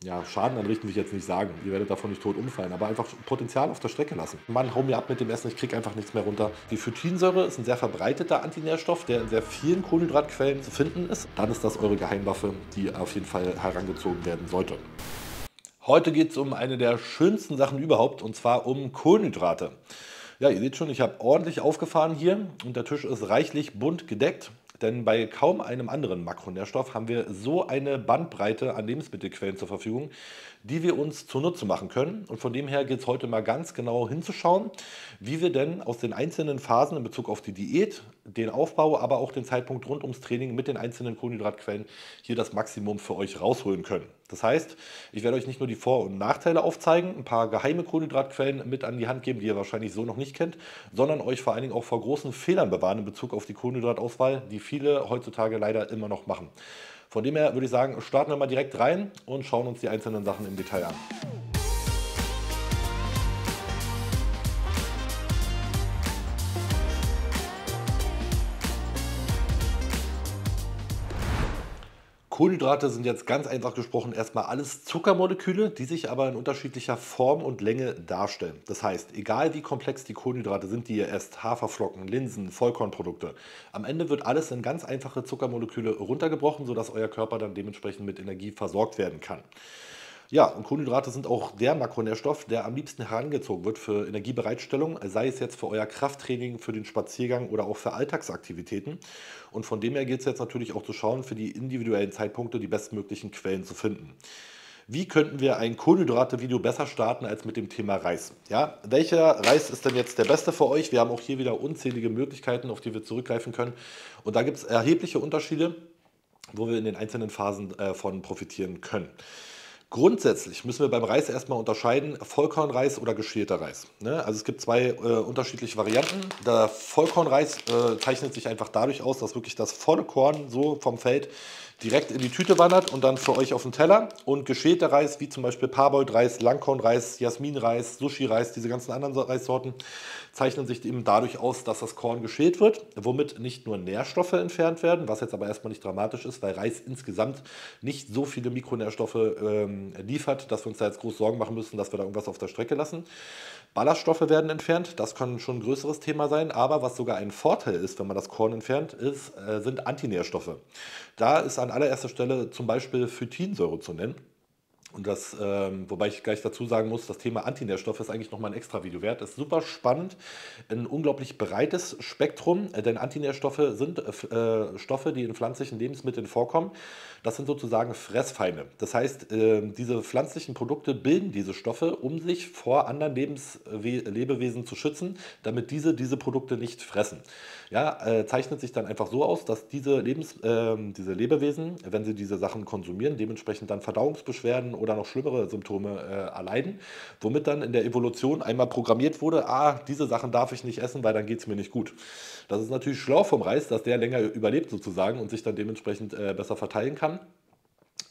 ja, Schaden anrichten will ich jetzt nicht sagen. Ihr werdet davon nicht tot umfallen, aber einfach Potenzial auf der Strecke lassen. Mann, hau mir ab mit dem Essen, ich krieg einfach nichts mehr runter. Die Phytinsäure ist ein sehr verbreiteter Antinährstoff, der in sehr vielen Kohlenhydratquellen zu finden ist. Dann ist das eure Geheimwaffe, die auf jeden Fall herangezogen werden sollte. Heute geht es um eine der schönsten Sachen überhaupt, und zwar um Kohlenhydrate. Ja, ihr seht schon, ich habe ordentlich aufgefahren hier und der Tisch ist reichlich bunt gedeckt, denn bei kaum einem anderen Makronährstoff haben wir so eine Bandbreite an Lebensmittelquellen zur Verfügung, die wir uns zunutze machen können. Und von dem her geht es heute mal ganz genau hinzuschauen, wie wir denn aus den einzelnen Phasen in Bezug auf die Diät, den Aufbau, aber auch den Zeitpunkt rund ums Training mit den einzelnen Kohlenhydratquellen hier das Maximum für euch rausholen können. Das heißt, ich werde euch nicht nur die Vor- und Nachteile aufzeigen, ein paar geheime Kohlenhydratquellen mit an die Hand geben, die ihr wahrscheinlich so noch nicht kennt, sondern euch vor allen Dingen auch vor großen Fehlern bewahren in Bezug auf die Kohlenhydratauswahl, die viele heutzutage leider immer noch machen. Von dem her würde ich sagen, starten wir mal direkt rein und schauen uns die einzelnen Sachen im Detail an. Kohlenhydrate sind jetzt ganz einfach gesprochen erstmal alles Zuckermoleküle, die sich aber in unterschiedlicher Form und Länge darstellen. Das heißt, egal wie komplex die Kohlenhydrate sind, die ihr esst, Haferflocken, Linsen, Vollkornprodukte, am Ende wird alles in ganz einfache Zuckermoleküle runtergebrochen, sodass euer Körper dann dementsprechend mit Energie versorgt werden kann. Ja, und Kohlenhydrate sind auch der Makronährstoff, der am liebsten herangezogen wird für Energiebereitstellung, sei es jetzt für euer Krafttraining, für den Spaziergang oder auch für Alltagsaktivitäten. Und von dem her geht es jetzt natürlich auch zu schauen, für die individuellen Zeitpunkte die bestmöglichen Quellen zu finden. Wie könnten wir ein Kohlenhydrate-Video besser starten als mit dem Thema Reis? Ja, welcher Reis ist denn jetzt der beste für euch? Wir haben auch hier wieder unzählige Möglichkeiten, auf die wir zurückgreifen können. Und da gibt es erhebliche Unterschiede, wo wir in den einzelnen Phasen von profitieren können. Grundsätzlich müssen wir beim Reis erstmal unterscheiden, Vollkornreis oder geschälter Reis. Ne? Also es gibt zwei unterschiedliche Varianten. Der Vollkornreis zeichnet sich einfach dadurch aus, dass wirklich das volle Korn so vom Feld direkt in die Tüte wandert und dann für euch auf den Teller. Und geschälter Reis, wie zum Beispiel Parboiled-Reis, Langkornreis, Jasminreis, Sushi-Reis, diese ganzen anderen Reissorten, zeichnen sich eben dadurch aus, dass das Korn geschält wird, womit nicht nur Nährstoffe entfernt werden, was jetzt aber erstmal nicht dramatisch ist, weil Reis insgesamt nicht so viele Mikronährstoffe liefert, dass wir uns da jetzt groß Sorgen machen müssen, dass wir da irgendwas auf der Strecke lassen. Ballaststoffe werden entfernt, das kann schon ein größeres Thema sein, aber was sogar ein Vorteil ist, wenn man das Korn entfernt, sind Antinährstoffe. Da ist an allererster Stelle zum Beispiel Phytinsäure zu nennen. Und das, wobei ich gleich dazu sagen muss, das Thema Antinährstoffe ist eigentlich nochmal ein extra Video wert. Ist super spannend, ein unglaublich breites Spektrum, denn Antinährstoffe sind Stoffe, die in pflanzlichen Lebensmitteln vorkommen. Das sind sozusagen Fressfeinde. Das heißt, diese pflanzlichen Produkte bilden diese Stoffe, um sich vor anderen Lebewesen zu schützen, damit diese Produkte nicht fressen. Ja, zeichnet sich dann einfach so aus, dass diese Lebewesen, wenn sie diese Sachen konsumieren, dementsprechend dann Verdauungsbeschwerden oder noch schlimmere Symptome erleiden, womit dann in der Evolution einmal programmiert wurde, diese Sachen darf ich nicht essen, weil dann geht es mir nicht gut. Das ist natürlich schlau vom Reis, dass der länger überlebt sozusagen und sich dann dementsprechend besser verteilen kann.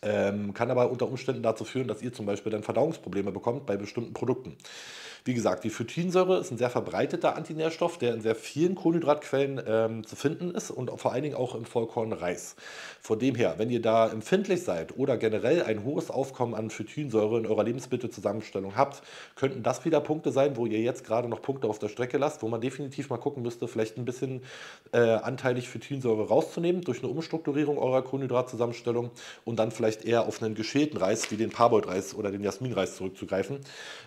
Kann aber unter Umständen dazu führen, dass ihr zum Beispiel dann Verdauungsprobleme bekommt bei bestimmten Produkten. Wie gesagt, die Phytinsäure ist ein sehr verbreiteter Antinährstoff, der in sehr vielen Kohlenhydratquellen zu finden ist und vor allen Dingen auch im Vollkornreis. Von dem her, wenn ihr da empfindlich seid oder generell ein hohes Aufkommen an Phytinsäure in eurer Lebensmittelzusammenstellung habt, könnten das wieder Punkte sein, wo ihr jetzt gerade noch Punkte auf der Strecke lasst, wo man definitiv mal gucken müsste, vielleicht ein bisschen anteilig Phytinsäure rauszunehmen durch eine Umstrukturierung eurer Kohlenhydratzusammenstellung und dann vielleicht eher auf einen geschälten Reis wie den Parboiled-Reis oder den Jasminreis zurückzugreifen,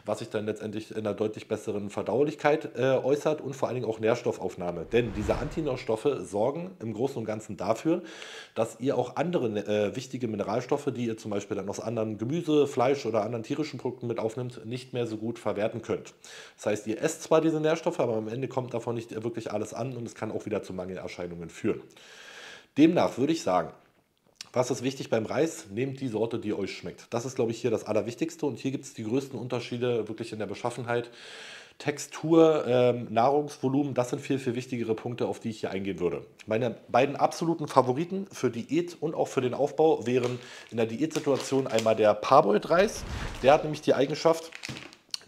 was sich dann letztendlich in einer deutlich besseren Verdaulichkeit äußert und vor allen Dingen auch Nährstoffaufnahme. Denn diese Antinährstoffe sorgen im Großen und Ganzen dafür, dass ihr auch andere wichtige Mineralstoffe, die ihr zum Beispiel dann aus anderen Gemüse, Fleisch oder anderen tierischen Produkten mit aufnimmt, nicht mehr so gut verwerten könnt. Das heißt, ihr esst zwar diese Nährstoffe, aber am Ende kommt davon nicht wirklich alles an und es kann auch wieder zu Mangelerscheinungen führen. Demnach würde ich sagen, was ist wichtig beim Reis? Nehmt die Sorte, die euch schmeckt. Das ist, glaube ich, hier das Allerwichtigste. Und hier gibt es die größten Unterschiede wirklich in der Beschaffenheit. Textur, Nahrungsvolumen, das sind viel, viel wichtigere Punkte, auf die ich hier eingehen würde. Meine beiden absoluten Favoriten für Diät und auch für den Aufbau wären in der Diätsituation einmal der Parboiled-Reis. Der hat nämlich die Eigenschaft,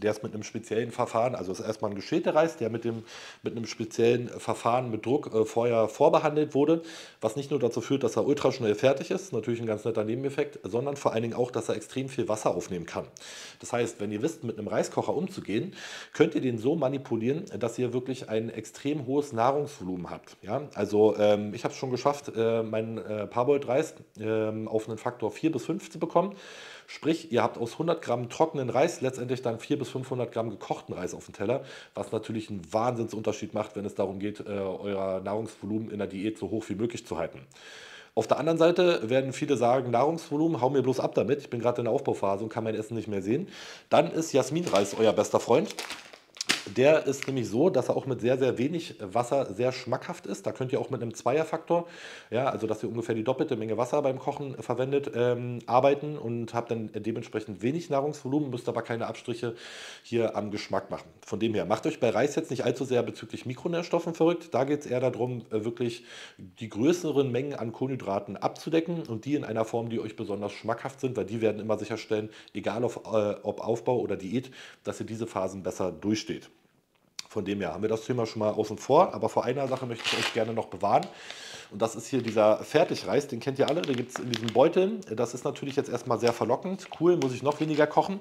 Der ist mit einem speziellen Verfahren, also ist erstmal ein geschälter Reis, der mit einem speziellen Verfahren mit Druck vorher vorbehandelt wurde, was nicht nur dazu führt, dass er ultra schnell fertig ist, natürlich ein ganz netter Nebeneffekt, sondern vor allen Dingen auch, dass er extrem viel Wasser aufnehmen kann. Das heißt, wenn ihr wisst, mit einem Reiskocher umzugehen, könnt ihr den so manipulieren, dass ihr wirklich ein extrem hohes Nahrungsvolumen habt. Ja? Also ich habe es schon geschafft, meinen Parboiled-Reis auf einen Faktor 4 bis 5 zu bekommen. Sprich, ihr habt aus 100 Gramm trockenen Reis letztendlich dann 400 bis 500 Gramm gekochten Reis auf dem Teller, was natürlich einen Wahnsinnsunterschied macht, wenn es darum geht, euer Nahrungsvolumen in der Diät so hoch wie möglich zu halten. Auf der anderen Seite werden viele sagen, Nahrungsvolumen, hau mir bloß ab damit. Ich bin gerade in der Aufbauphase und kann mein Essen nicht mehr sehen. Dann ist Jasminreis euer bester Freund. Der ist nämlich so, dass er auch mit sehr, sehr wenig Wasser sehr schmackhaft ist. Da könnt ihr auch mit einem Zweierfaktor, ja, also dass ihr ungefähr die doppelte Menge Wasser beim Kochen verwendet, arbeiten und habt dann dementsprechend wenig Nahrungsvolumen, müsst aber keine Abstriche hier am Geschmack machen. Von dem her, macht euch bei Reis jetzt nicht allzu sehr bezüglich Mikronährstoffen verrückt. Da geht es eher darum, wirklich die größeren Mengen an Kohlenhydraten abzudecken und die in einer Form, die euch besonders schmackhaft sind, weil die werden immer sicherstellen, egal ob Aufbau oder Diät, dass ihr diese Phasen besser durchsteht. Von dem her haben wir das Thema schon mal außen vor, aber vor einer Sache möchte ich euch gerne noch bewahren. Und das ist hier dieser Fertigreis, den kennt ihr alle, den gibt es in diesen Beuteln. Das ist natürlich jetzt erstmal sehr verlockend. Cool, muss ich noch weniger kochen.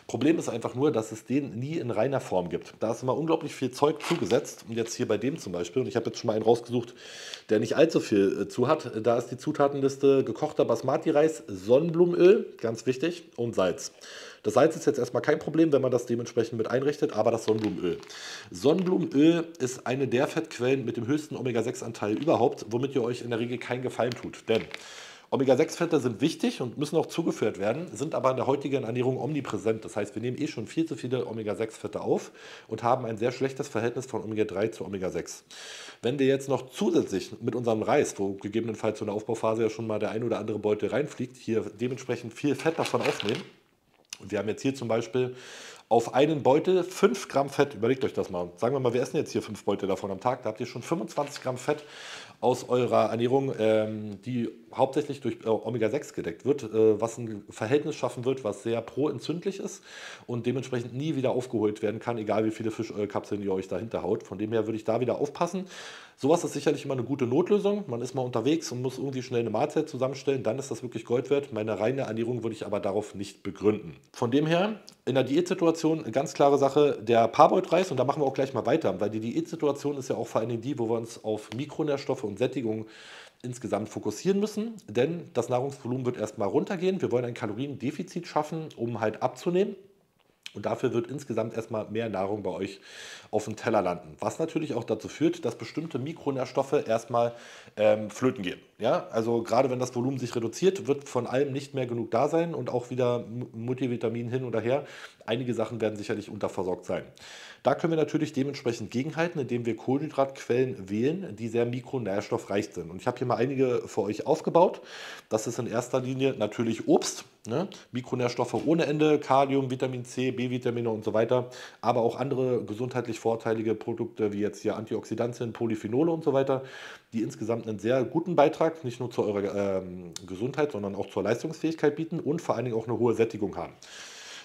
Problem ist einfach nur, dass es den nie in reiner Form gibt. Da ist immer unglaublich viel Zeug zugesetzt. Und jetzt hier bei dem zum Beispiel, und ich habe jetzt schon mal einen rausgesucht, der nicht allzu viel zu hat. Da ist die Zutatenliste: gekochter Basmati-Reis, Sonnenblumenöl, ganz wichtig, und Salz. Das Salz ist jetzt erstmal kein Problem, wenn man das dementsprechend mit einrichtet, aber das Sonnenblumenöl. Sonnenblumenöl ist eine der Fettquellen mit dem höchsten Omega-6-Anteil überhaupt, womit ihr euch in der Regel keinen Gefallen tut. Denn Omega-6-Fette sind wichtig und müssen auch zugeführt werden, sind aber in der heutigen Ernährung omnipräsent. Das heißt, wir nehmen eh schon viel zu viele Omega-6-Fette auf und haben ein sehr schlechtes Verhältnis von Omega-3 zu Omega-6. Wenn wir jetzt noch zusätzlich mit unserem Reis, wo gegebenenfalls so eine Aufbauphase ja schon mal der ein oder andere Beutel reinfliegt, hier dementsprechend viel Fett davon aufnehmen, und wir haben jetzt hier zum Beispiel auf einen Beutel 5 Gramm Fett. Überlegt euch das mal. Sagen wir mal, wir essen jetzt hier 5 Beutel davon am Tag. Da habt ihr schon 25 Gramm Fett aus eurer Ernährung, die hauptsächlich durch Omega-6 gedeckt wird, was ein Verhältnis schaffen wird, was sehr proentzündlich ist und dementsprechend nie wieder aufgeholt werden kann, egal wie viele Fischölkapseln ihr euch dahinter haut. Von dem her würde ich da wieder aufpassen. Sowas ist sicherlich immer eine gute Notlösung. Man ist mal unterwegs und muss irgendwie schnell eine Mahlzeit zusammenstellen. Dann ist das wirklich Gold wert. Meine reine Ernährung würde ich aber darauf nicht begründen. Von dem her, in der Diätsituation eine ganz klare Sache, der Parboiled-Reis, und da machen wir auch gleich mal weiter, weil die Diätsituation ist ja auch vor allen Dingen die, wo wir uns auf Mikronährstoffe und Sättigung insgesamt fokussieren müssen, denn das Nahrungsvolumen wird erstmal runtergehen. Wir wollen ein Kaloriendefizit schaffen, um halt abzunehmen. Und dafür wird insgesamt erstmal mehr Nahrung bei euch auf dem Teller landen. Was natürlich auch dazu führt, dass bestimmte Mikronährstoffe erstmal flöten gehen. Ja? Also gerade wenn das Volumen sich reduziert, wird von allem nicht mehr genug da sein und auch wieder Multivitamin hin oder her. Einige Sachen werden sicherlich unterversorgt sein. Da können wir natürlich dementsprechend gegenhalten, indem wir Kohlenhydratquellen wählen, die sehr mikronährstoffreich sind. Und ich habe hier mal einige für euch aufgebaut. Das ist in erster Linie natürlich Obst, ne? Mikronährstoffe ohne Ende, Kalium, Vitamin C, B-Vitamine und so weiter, aber auch andere gesundheitlich vorteilige Produkte wie jetzt hier Antioxidantien, Polyphenole und so weiter, die insgesamt einen sehr guten Beitrag nicht nur zu eurer Gesundheit, sondern auch zur Leistungsfähigkeit bieten und vor allen Dingen auch eine hohe Sättigung haben.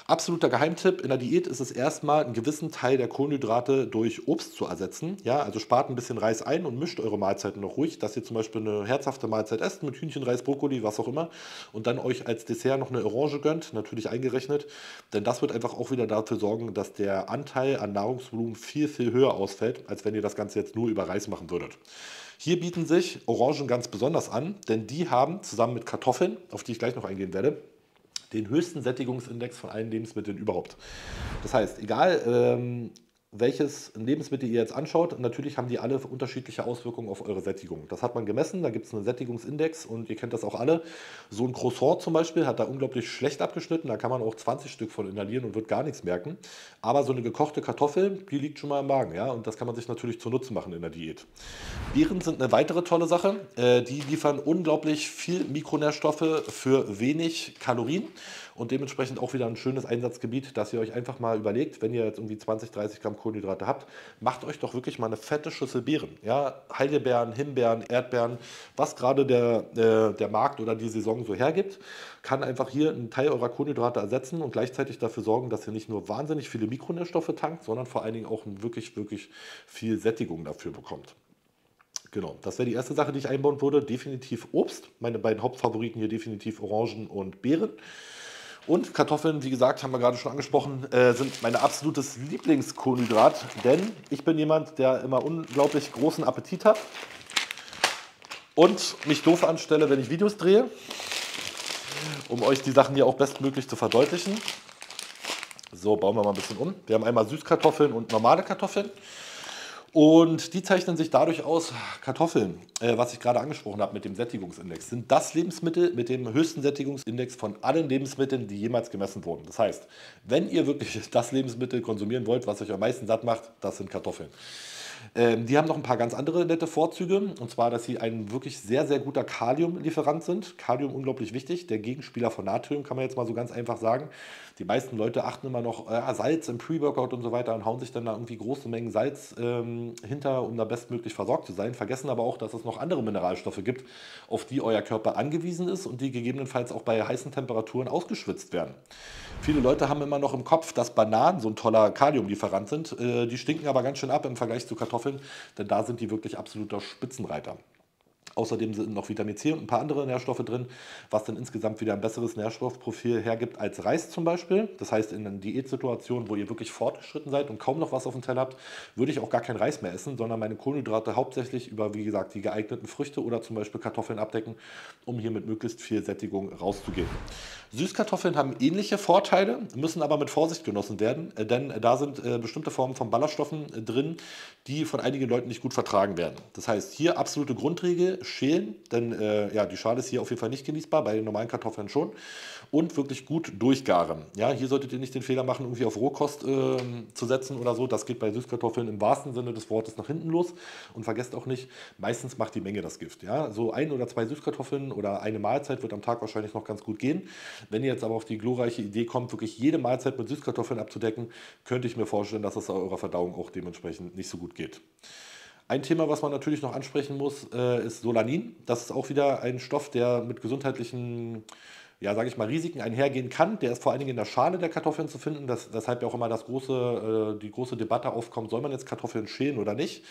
Absoluter Geheimtipp in der Diät ist es erstmal, einen gewissen Teil der Kohlenhydrate durch Obst zu ersetzen. Ja, also spart ein bisschen Reis ein und mischt eure Mahlzeiten noch ruhig, dass ihr zum Beispiel eine herzhafte Mahlzeit esst mit Hühnchen, Reis, Brokkoli, was auch immer, und dann euch als Dessert noch eine Orange gönnt, natürlich eingerechnet. Denn das wird einfach auch wieder dafür sorgen, dass der Anteil an Nahrungsvolumen viel, viel höher ausfällt, als wenn ihr das Ganze jetzt nur über Reis machen würdet. Hier bieten sich Orangen ganz besonders an, denn die haben zusammen mit Kartoffeln, auf die ich gleich noch eingehen werde, den höchsten Sättigungsindex von allen Lebensmitteln überhaupt. Das heißt, egal welches Lebensmittel ihr jetzt anschaut, natürlich haben die alle unterschiedliche Auswirkungen auf eure Sättigung. Das hat man gemessen, da gibt es einen Sättigungsindex und ihr kennt das auch alle. So ein Croissant zum Beispiel hat da unglaublich schlecht abgeschnitten, da kann man auch 20 Stück von inhalieren und wird gar nichts merken. Aber so eine gekochte Kartoffel, die liegt schon mal im Magen, ja, und das kann man sich natürlich zunutze machen in der Diät. Beeren sind eine weitere tolle Sache. Die liefern unglaublich viel Mikronährstoffe für wenig Kalorien. und dementsprechend auch wieder ein schönes Einsatzgebiet, dass ihr euch einfach mal überlegt, wenn ihr jetzt irgendwie 20, 30 Gramm Kohlenhydrate habt, macht euch doch wirklich mal eine fette Schüssel Beeren. Ja, Heidelbeeren, Himbeeren, Erdbeeren, was gerade der Markt oder die Saison so hergibt, kann einfach hier einen Teil eurer Kohlenhydrate ersetzen und gleichzeitig dafür sorgen, dass ihr nicht nur wahnsinnig viele Mikronährstoffe tankt, sondern vor allen Dingen auch wirklich, wirklich viel Sättigung dafür bekommt. Genau, das wäre die erste Sache, die ich einbauen würde. Definitiv Obst. Meine beiden Hauptfavoriten hier definitiv Orangen und Beeren. Und Kartoffeln, wie gesagt, haben wir gerade schon angesprochen, sind mein absolutes Lieblingskohlenhydrat. Denn ich bin jemand, der immer unglaublich großen Appetit hat und mich doof anstelle, wenn ich Videos drehe, um euch die Sachen hier auch bestmöglich zu verdeutlichen. So, bauen wir mal ein bisschen um. Wir haben einmal Süßkartoffeln und normale Kartoffeln. Und die zeichnen sich dadurch aus, Kartoffeln, was ich gerade angesprochen habe mit dem Sättigungsindex, sind das Lebensmittel mit dem höchsten Sättigungsindex von allen Lebensmitteln, die jemals gemessen wurden. Das heißt, wenn ihr wirklich das Lebensmittel konsumieren wollt, was euch am meisten satt macht, das sind Kartoffeln. Die haben noch ein paar ganz andere nette Vorzüge. Und zwar, dass sie ein wirklich sehr, sehr guter Kaliumlieferant sind. Kalium unglaublich wichtig. Der Gegenspieler von Natrium, kann man jetzt mal so ganz einfach sagen. Die meisten Leute achten immer noch Salz im Pre-Workout und so weiter und hauen sich dann da irgendwie große Mengen Salz hinter, um da bestmöglich versorgt zu sein. Vergessen aber auch, dass es noch andere Mineralstoffe gibt, auf die euer Körper angewiesen ist und die gegebenenfalls auch bei heißen Temperaturen ausgeschwitzt werden. Viele Leute haben immer noch im Kopf, dass Bananen so ein toller Kaliumlieferant sind. Die stinken aber ganz schön ab im Vergleich zu Kartoffeln, denn da sind die wirklich absoluter Spitzenreiter. Außerdem sind noch Vitamin C und ein paar andere Nährstoffe drin, was dann insgesamt wieder ein besseres Nährstoffprofil hergibt als Reis zum Beispiel. Das heißt, in einer Diätsituation, wo ihr wirklich fortgeschritten seid und kaum noch was auf dem Teller habt, würde ich auch gar kein Reis mehr essen, sondern meine Kohlenhydrate hauptsächlich über, wie gesagt, die geeigneten Früchte oder zum Beispiel Kartoffeln abdecken, um hier mit möglichst viel Sättigung rauszugehen. Süßkartoffeln haben ähnliche Vorteile, müssen aber mit Vorsicht genossen werden, denn da sind bestimmte Formen von Ballaststoffen drin, die von einigen Leuten nicht gut vertragen werden. Das heißt, hier absolute Grundregel, schälen, denn ja, die Schale ist hier auf jeden Fall nicht genießbar, bei den normalen Kartoffeln schon. Und wirklich gut durchgaren. Ja, hier solltet ihr nicht den Fehler machen, irgendwie auf Rohkost zu setzen oder so. Das geht bei Süßkartoffeln im wahrsten Sinne des Wortes nach hinten los. Und vergesst auch nicht, meistens macht die Menge das Gift. Ja, so ein oder zwei Süßkartoffeln oder eine Mahlzeit wird am Tag wahrscheinlich noch ganz gut gehen. Wenn ihr jetzt aber auf die glorreiche Idee kommt, wirklich jede Mahlzeit mit Süßkartoffeln abzudecken, könnte ich mir vorstellen, dass es eurer Verdauung auch dementsprechend nicht so gut geht. Ein Thema, was man natürlich noch ansprechen muss, ist Solanin. Das ist auch wieder ein Stoff, der mit gesundheitlichen, ja, sage ich mal, Risiken einhergehen kann. Der ist vor allen Dingen in der Schale der Kartoffeln zu finden, weshalb ja auch immer die große Debatte aufkommt, soll man jetzt Kartoffeln schälen oder nicht.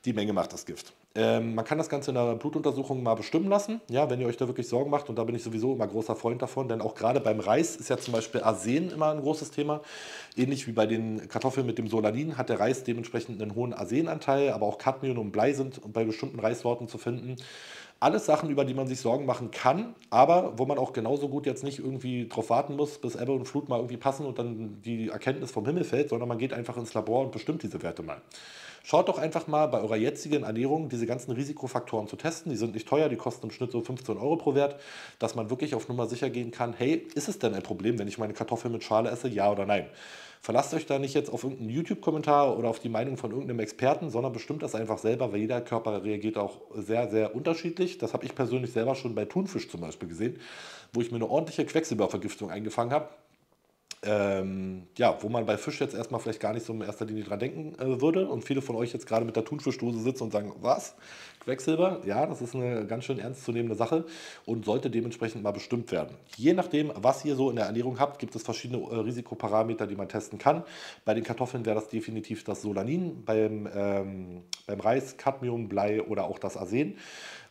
Die Menge macht das Gift. Man kann das Ganze in einer Blutuntersuchung mal bestimmen lassen, ja, wenn ihr euch da wirklich Sorgen macht. Und da bin ich sowieso immer großer Freund davon, denn auch gerade beim Reis ist ja zum Beispiel Arsen immer ein großes Thema. Ähnlich wie bei den Kartoffeln mit dem Solanin hat der Reis dementsprechend einen hohen Arsenanteil, aber auch Cadmium und Blei sind bei bestimmten Reissorten zu finden. Alles Sachen, über die man sich Sorgen machen kann, aber wo man auch genauso gut jetzt nicht irgendwie drauf warten muss, bis Ebbe und Flut mal irgendwie passen und dann die Erkenntnis vom Himmel fällt, sondern man geht einfach ins Labor und bestimmt diese Werte mal. Schaut doch einfach mal bei eurer jetzigen Ernährung diese ganzen Risikofaktoren zu testen. Die sind nicht teuer, die kosten im Schnitt so 15 Euro pro Wert, dass man wirklich auf Nummer sicher gehen kann, hey, ist es denn ein Problem, wenn ich meine Kartoffeln mit Schale esse, ja oder nein? Verlasst euch da nicht jetzt auf irgendeinen YouTube-Kommentar oder auf die Meinung von irgendeinem Experten, sondern bestimmt das einfach selber, weil jeder Körper reagiert auch sehr, sehr unterschiedlich. Das habe ich persönlich selber schon bei Thunfisch zum Beispiel gesehen, wo ich mir eine ordentliche Quecksilbervergiftung eingefangen habe. Ja, wo man bei Fisch jetzt erstmal vielleicht gar nicht so in erster Linie dran denken würde und viele von euch jetzt gerade mit der Thunfischdose sitzen und sagen, was? Quecksilber? Ja, das ist eine ganz schön ernstzunehmende Sache und sollte dementsprechend mal bestimmt werden. Je nachdem, was ihr so in der Ernährung habt, gibt es verschiedene Risikoparameter, die man testen kann. Bei den Kartoffeln wäre das definitiv das Solanin, beim Reis Cadmium, Blei oder auch das Arsen.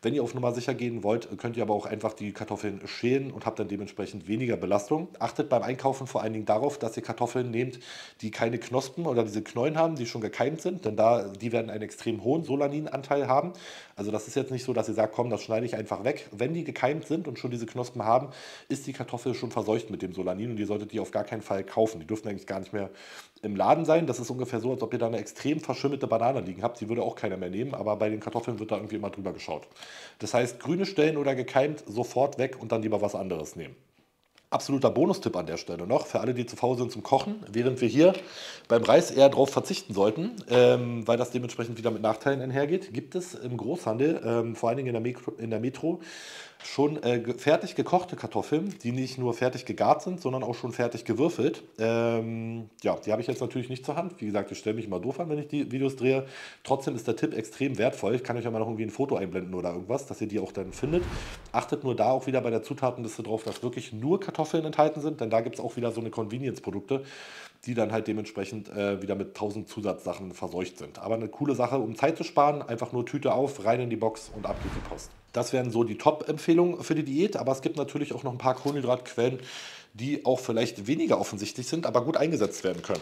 Wenn ihr auf Nummer sicher gehen wollt, könnt ihr aber auch einfach die Kartoffeln schälen und habt dann dementsprechend weniger Belastung. Achtet beim Einkaufen vor allen Dingen darauf, dass ihr Kartoffeln nehmt, die keine Knospen oder diese Knollen haben, die schon gekeimt sind, denn die werden einen extrem hohen Solaninanteil haben. Also das ist jetzt nicht so, dass ihr sagt, komm, das schneide ich einfach weg. Wenn die gekeimt sind und schon diese Knospen haben, ist die Kartoffel schon verseucht mit dem Solanin und ihr solltet die auf gar keinen Fall kaufen. Die dürfen eigentlich gar nicht mehr im Laden sein. Das ist ungefähr so, als ob ihr da eine extrem verschimmelte Banane liegen habt. Die würde auch keiner mehr nehmen, aber bei den Kartoffeln wird da irgendwie immer drüber geschaut. Das heißt, grüne Stellen oder gekeimt sofort weg und dann lieber was anderes nehmen. Absoluter Bonustipp an der Stelle noch für alle, die zu faul sind zum Kochen, während wir hier beim Reis eher darauf verzichten sollten, weil das dementsprechend wieder mit Nachteilen einhergeht, gibt es im Großhandel, vor allen Dingen in der Metro, schon fertig gekochte Kartoffeln, die nicht nur fertig gegart sind, sondern auch schon fertig gewürfelt. Ja, die habe ich jetzt natürlich nicht zur Hand. Wie gesagt, ich stelle mich immer doof an, wenn ich die Videos drehe. Trotzdem ist der Tipp extrem wertvoll. Ich kann euch ja mal noch irgendwie ein Foto einblenden oder irgendwas, dass ihr die auch dann findet. Achtet nur da auch wieder bei der Zutatenliste drauf, dass wirklich nur Kartoffeln enthalten sind, denn da gibt es auch wieder so eine Convenience-Produkte, die dann halt dementsprechend wieder mit 1000 Zusatzsachen verseucht sind. Aber eine coole Sache, um Zeit zu sparen, einfach nur Tüte auf, rein in die Box und ab geht die Post. Das wären so die Top-Empfehlungen für die Diät, aber es gibt natürlich auch noch ein paar Kohlenhydratquellen, die auch vielleicht weniger offensichtlich sind, aber gut eingesetzt werden können.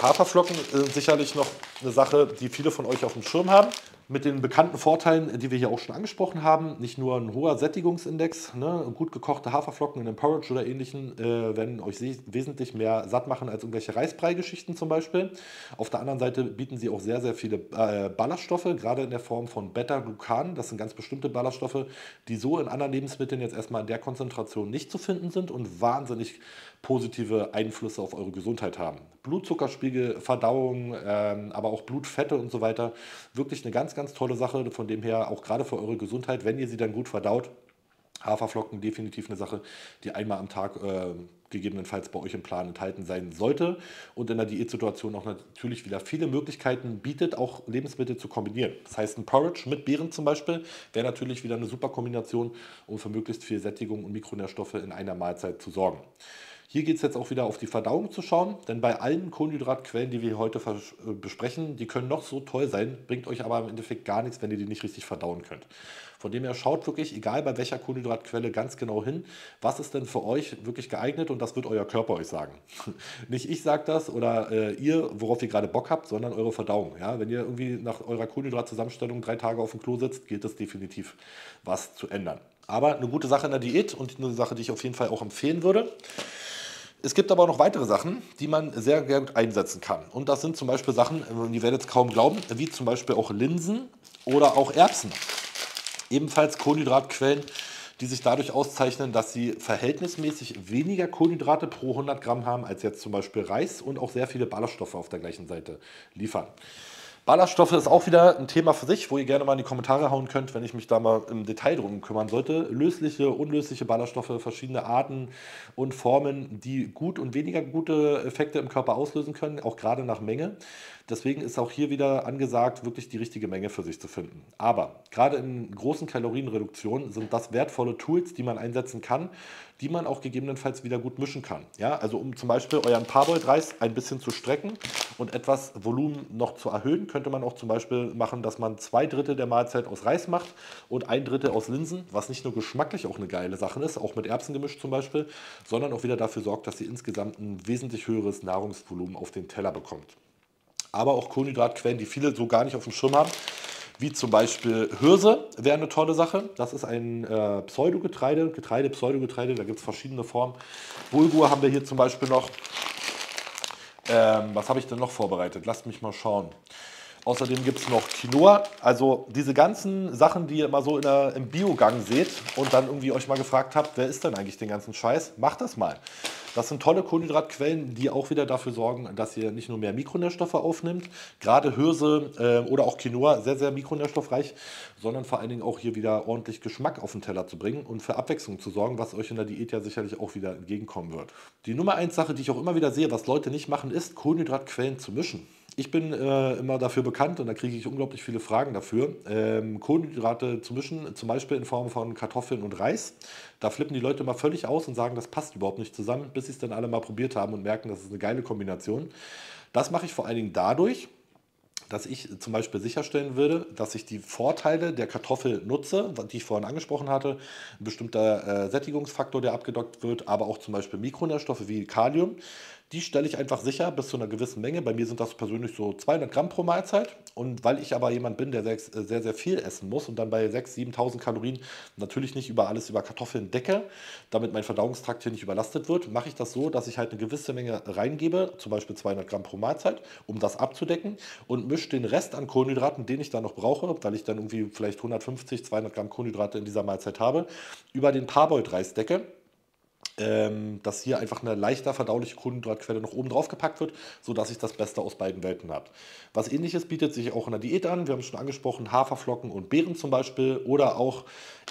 Haferflocken sind sicherlich noch eine Sache, die viele von euch auf dem Schirm haben. Mit den bekannten Vorteilen, die wir hier auch schon angesprochen haben, nicht nur ein hoher Sättigungsindex, ne, gut gekochte Haferflocken in einem Porridge oder ähnlichen werden euch wesentlich mehr satt machen als irgendwelche Reisbrei-Geschichten zum Beispiel. Auf der anderen Seite bieten sie auch sehr, sehr viele Ballaststoffe, gerade in der Form von Beta-Glucan. Das sind ganz bestimmte Ballaststoffe, die so in anderen Lebensmitteln jetzt erstmal in der Konzentration nicht zu finden sind und wahnsinnig positive Einflüsse auf eure Gesundheit haben. Blutzuckerspiegel, Verdauung, aber auch Blutfette und so weiter. Wirklich eine ganz, ganz tolle Sache. Von dem her auch gerade für eure Gesundheit, wenn ihr sie dann gut verdaut. Haferflocken definitiv eine Sache, die einmal am Tag gegebenenfalls bei euch im Plan enthalten sein sollte und in der Diätsituation auch natürlich wieder viele Möglichkeiten bietet, auch Lebensmittel zu kombinieren. Das heißt, ein Porridge mit Beeren zum Beispiel wäre natürlich wieder eine super Kombination, um für möglichst viel Sättigung und Mikronährstoffe in einer Mahlzeit zu sorgen. Hier geht es jetzt auch wieder auf die Verdauung zu schauen, denn bei allen Kohlenhydratquellen, die wir heute besprechen, die können noch so toll sein, bringt euch aber im Endeffekt gar nichts, wenn ihr die nicht richtig verdauen könnt. Von dem her schaut wirklich, egal bei welcher Kohlenhydratquelle, ganz genau hin, was ist denn für euch wirklich geeignet und das wird euer Körper euch sagen. Nicht ich sage das oder ihr, worauf ihr gerade Bock habt, sondern eure Verdauung. Ja? Wenn ihr irgendwie nach eurer Kohlenhydratzusammenstellung 3 Tage auf dem Klo sitzt, gilt es definitiv was zu ändern. Aber eine gute Sache in der Diät und eine Sache, die ich auf jeden Fall auch empfehlen würde. Es gibt aber auch noch weitere Sachen, die man sehr gut einsetzen kann. Und das sind zum Beispiel Sachen, ihr werdet es kaum glauben, wie zum Beispiel auch Linsen oder auch Erbsen. Ebenfalls Kohlenhydratquellen, die sich dadurch auszeichnen, dass sie verhältnismäßig weniger Kohlenhydrate pro 100 Gramm haben als jetzt zum Beispiel Reis und auch sehr viele Ballaststoffe auf der gleichen Seite liefern. Ballaststoffe ist auch wieder ein Thema für sich, wo ihr gerne mal in die Kommentare hauen könnt, wenn ich mich da mal im Detail drum kümmern sollte. Lösliche, unlösliche Ballaststoffe, verschiedene Arten und Formen, die gut und weniger gute Effekte im Körper auslösen können, auch gerade nach Menge. Deswegen ist auch hier wieder angesagt, wirklich die richtige Menge für sich zu finden. Aber gerade in großen Kalorienreduktionen sind das wertvolle Tools, die man einsetzen kann, die man auch gegebenenfalls wieder gut mischen kann. Ja, also um zum Beispiel euren Parboiled-Reis ein bisschen zu strecken und etwas Volumen noch zu erhöhen, könnte man auch zum Beispiel machen, dass man 2/3 der Mahlzeit aus Reis macht und 1/3 aus Linsen, was nicht nur geschmacklich auch eine geile Sache ist, auch mit Erbsen gemischt zum Beispiel, sondern auch wieder dafür sorgt, dass ihr insgesamt ein wesentlich höheres Nahrungsvolumen auf den Teller bekommt. Aber auch Kohlenhydratquellen, die viele so gar nicht auf dem Schirm haben, wie zum Beispiel Hirse wäre eine tolle Sache. Das ist ein Pseudogetreide, Pseudogetreide, da gibt es verschiedene Formen. Bulgur haben wir hier zum Beispiel noch. Was habe ich denn noch vorbereitet? Lasst mich mal schauen. Außerdem gibt es noch Quinoa. Also diese ganzen Sachen, die ihr immer so im Biogang seht und dann irgendwie euch mal gefragt habt, wer ist denn eigentlich den ganzen Scheiß? Macht das mal. Das sind tolle Kohlenhydratquellen, die auch wieder dafür sorgen, dass ihr nicht nur mehr Mikronährstoffe aufnimmt, gerade Hirse oder auch Quinoa, sehr, sehr mikronährstoffreich, sondern vor allen Dingen auch hier wieder ordentlich Geschmack auf den Teller zu bringen und für Abwechslung zu sorgen, was euch in der Diät ja sicherlich auch wieder entgegenkommen wird. Die Nummer 1 Sache, die ich auch immer wieder sehe, was Leute nicht machen, ist, Kohlenhydratquellen zu mischen. Ich bin immer dafür bekannt und da kriege ich unglaublich viele Fragen dafür, Kohlenhydrate zu mischen, zum Beispiel in Form von Kartoffeln und Reis. Da flippen die Leute mal völlig aus und sagen, das passt überhaupt nicht zusammen, bis sie es dann alle mal probiert haben und merken, das ist eine geile Kombination. Das mache ich vor allen Dingen dadurch, dass ich zum Beispiel sicherstellen würde, dass ich die Vorteile der Kartoffel nutze, die ich vorhin angesprochen hatte, ein bestimmter Sättigungsfaktor, der abgedeckt wird, aber auch zum Beispiel Mikronährstoffe wie Kalium. Die stelle ich einfach sicher bis zu einer gewissen Menge. Bei mir sind das persönlich so 200 Gramm pro Mahlzeit. Und weil ich aber jemand bin, der sehr, sehr viel essen muss und dann bei 6.000, 7.000 Kalorien natürlich nicht über alles über Kartoffeln decke, damit mein Verdauungstrakt hier nicht überlastet wird, mache ich das so, dass ich halt eine gewisse Menge reingebe, zum Beispiel 200 Gramm pro Mahlzeit, um das abzudecken und mische den Rest an Kohlenhydraten, den ich dann noch brauche, weil ich dann irgendwie vielleicht 150, 200 Gramm Kohlenhydrate in dieser Mahlzeit habe, über den Parboiled-Reis decke. dass hier einfach eine leichter verdauliche Kohlenhydratquelle noch oben drauf gepackt wird, sodass ich das Beste aus beiden Welten habe. Was Ähnliches bietet sich auch in der Diät an. Wir haben es schon angesprochen, Haferflocken und Beeren zum Beispiel oder auch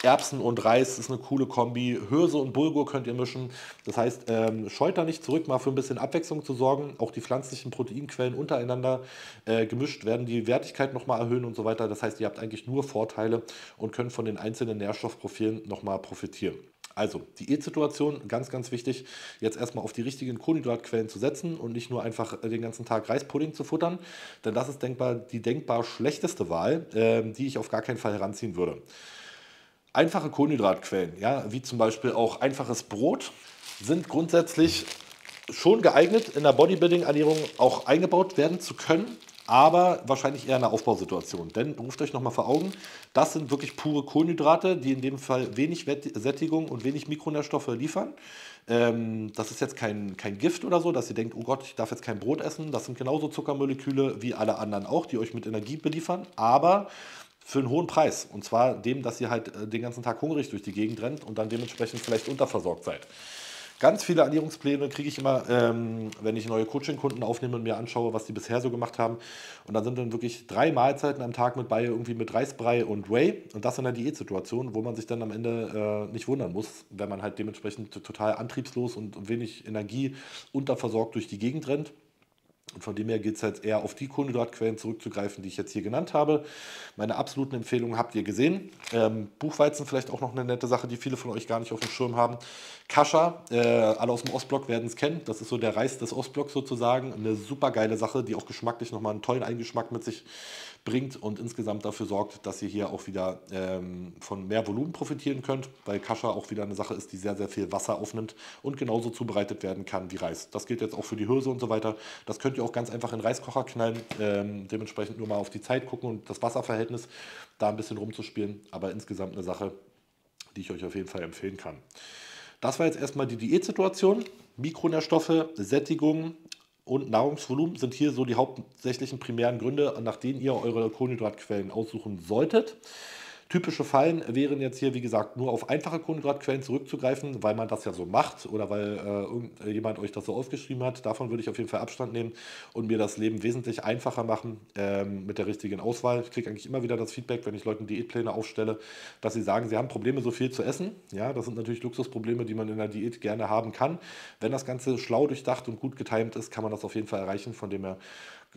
Erbsen und Reis ist eine coole Kombi. Hirse und Bulgur könnt ihr mischen. Das heißt, scheut da nicht zurück, mal für ein bisschen Abwechslung zu sorgen. Auch die pflanzlichen Proteinquellen untereinander gemischt werden die Wertigkeit nochmal erhöhen und so weiter. Das heißt, ihr habt eigentlich nur Vorteile und könnt von den einzelnen Nährstoffprofilen nochmal profitieren. Also, Diätsituation, ganz, ganz wichtig, jetzt erstmal auf die richtigen Kohlenhydratquellen zu setzen und nicht nur einfach den ganzen Tag Reispudding zu futtern, denn das ist die denkbar schlechteste Wahl, die ich auf gar keinen Fall heranziehen würde. Einfache Kohlenhydratquellen, ja, wie zum Beispiel auch einfaches Brot, sind grundsätzlich schon geeignet, in der Bodybuilding-Ernährung auch eingebaut werden zu können, aber wahrscheinlich eher in einer Aufbausituation. Denn ruft euch nochmal vor Augen, das sind wirklich pure Kohlenhydrate, die in dem Fall wenig Sättigung und wenig Mikronährstoffe liefern. Das ist jetzt kein Gift oder so, dass ihr denkt, oh Gott, ich darf jetzt kein Brot essen. Das sind genauso Zuckermoleküle wie alle anderen auch, die euch mit Energie beliefern, aber für einen hohen Preis. Und zwar dem, dass ihr halt den ganzen Tag hungrig durch die Gegend rennt und dann dementsprechend vielleicht unterversorgt seid. Ganz viele Ernährungspläne kriege ich immer, wenn ich neue Coaching-Kunden aufnehme und mir anschaue, was die bisher so gemacht haben. Und dann sind dann wirklich 3 Mahlzeiten am Tag mit bei, irgendwie mit Reisbrei und Whey. Und das in einer Diätsituation, wo man sich dann am Ende nicht wundern muss, wenn man halt dementsprechend total antriebslos und wenig Energie unterversorgt durch die Gegend rennt. Und von dem her geht es jetzt eher auf die Kohlenhydratquellen zurückzugreifen, die ich jetzt hier genannt habe. Meine absoluten Empfehlungen habt ihr gesehen. Buchweizen vielleicht auch noch eine nette Sache, die viele von euch gar nicht auf dem Schirm haben. Kascha, alle aus dem Ostblock werden es kennen. Das ist so der Reis des Ostblocks sozusagen. Eine super geile Sache, die auch geschmacklich nochmal einen tollen Eingeschmack mit sich bringt und insgesamt dafür sorgt, dass ihr hier auch wieder von mehr Volumen profitieren könnt, weil Kascha auch wieder eine Sache ist, die sehr, sehr viel Wasser aufnimmt und genauso zubereitet werden kann wie Reis. Das gilt jetzt auch für die Hirse und so weiter. Das könnt ihr auch ganz einfach in den Reiskocher knallen, dementsprechend nur mal auf die Zeit gucken und das Wasserverhältnis da ein bisschen rumzuspielen, aber insgesamt eine Sache, die ich euch auf jeden Fall empfehlen kann. Das war jetzt erstmal die Diätsituation. Mikronährstoffe, Sättigung und Nahrungsvolumen sind hier so die hauptsächlichen primären Gründe, nach denen ihr eure Kohlenhydratquellen aussuchen solltet. Typische Fallen wären jetzt hier, wie gesagt, nur auf einfache Kohlenhydratquellen zurückzugreifen, weil man das ja so macht oder weil irgendjemand euch das so aufgeschrieben hat. Davon würde ich auf jeden Fall Abstand nehmen und mir das Leben wesentlich einfacher machen mit der richtigen Auswahl. Ich kriege eigentlich immer wieder das Feedback, wenn ich Leuten Diätpläne aufstelle, dass sie sagen, sie haben Probleme, so viel zu essen. Ja, das sind natürlich Luxusprobleme, die man in der Diät gerne haben kann. Wenn das Ganze schlau durchdacht und gut getimt ist, kann man das auf jeden Fall erreichen. Von dem her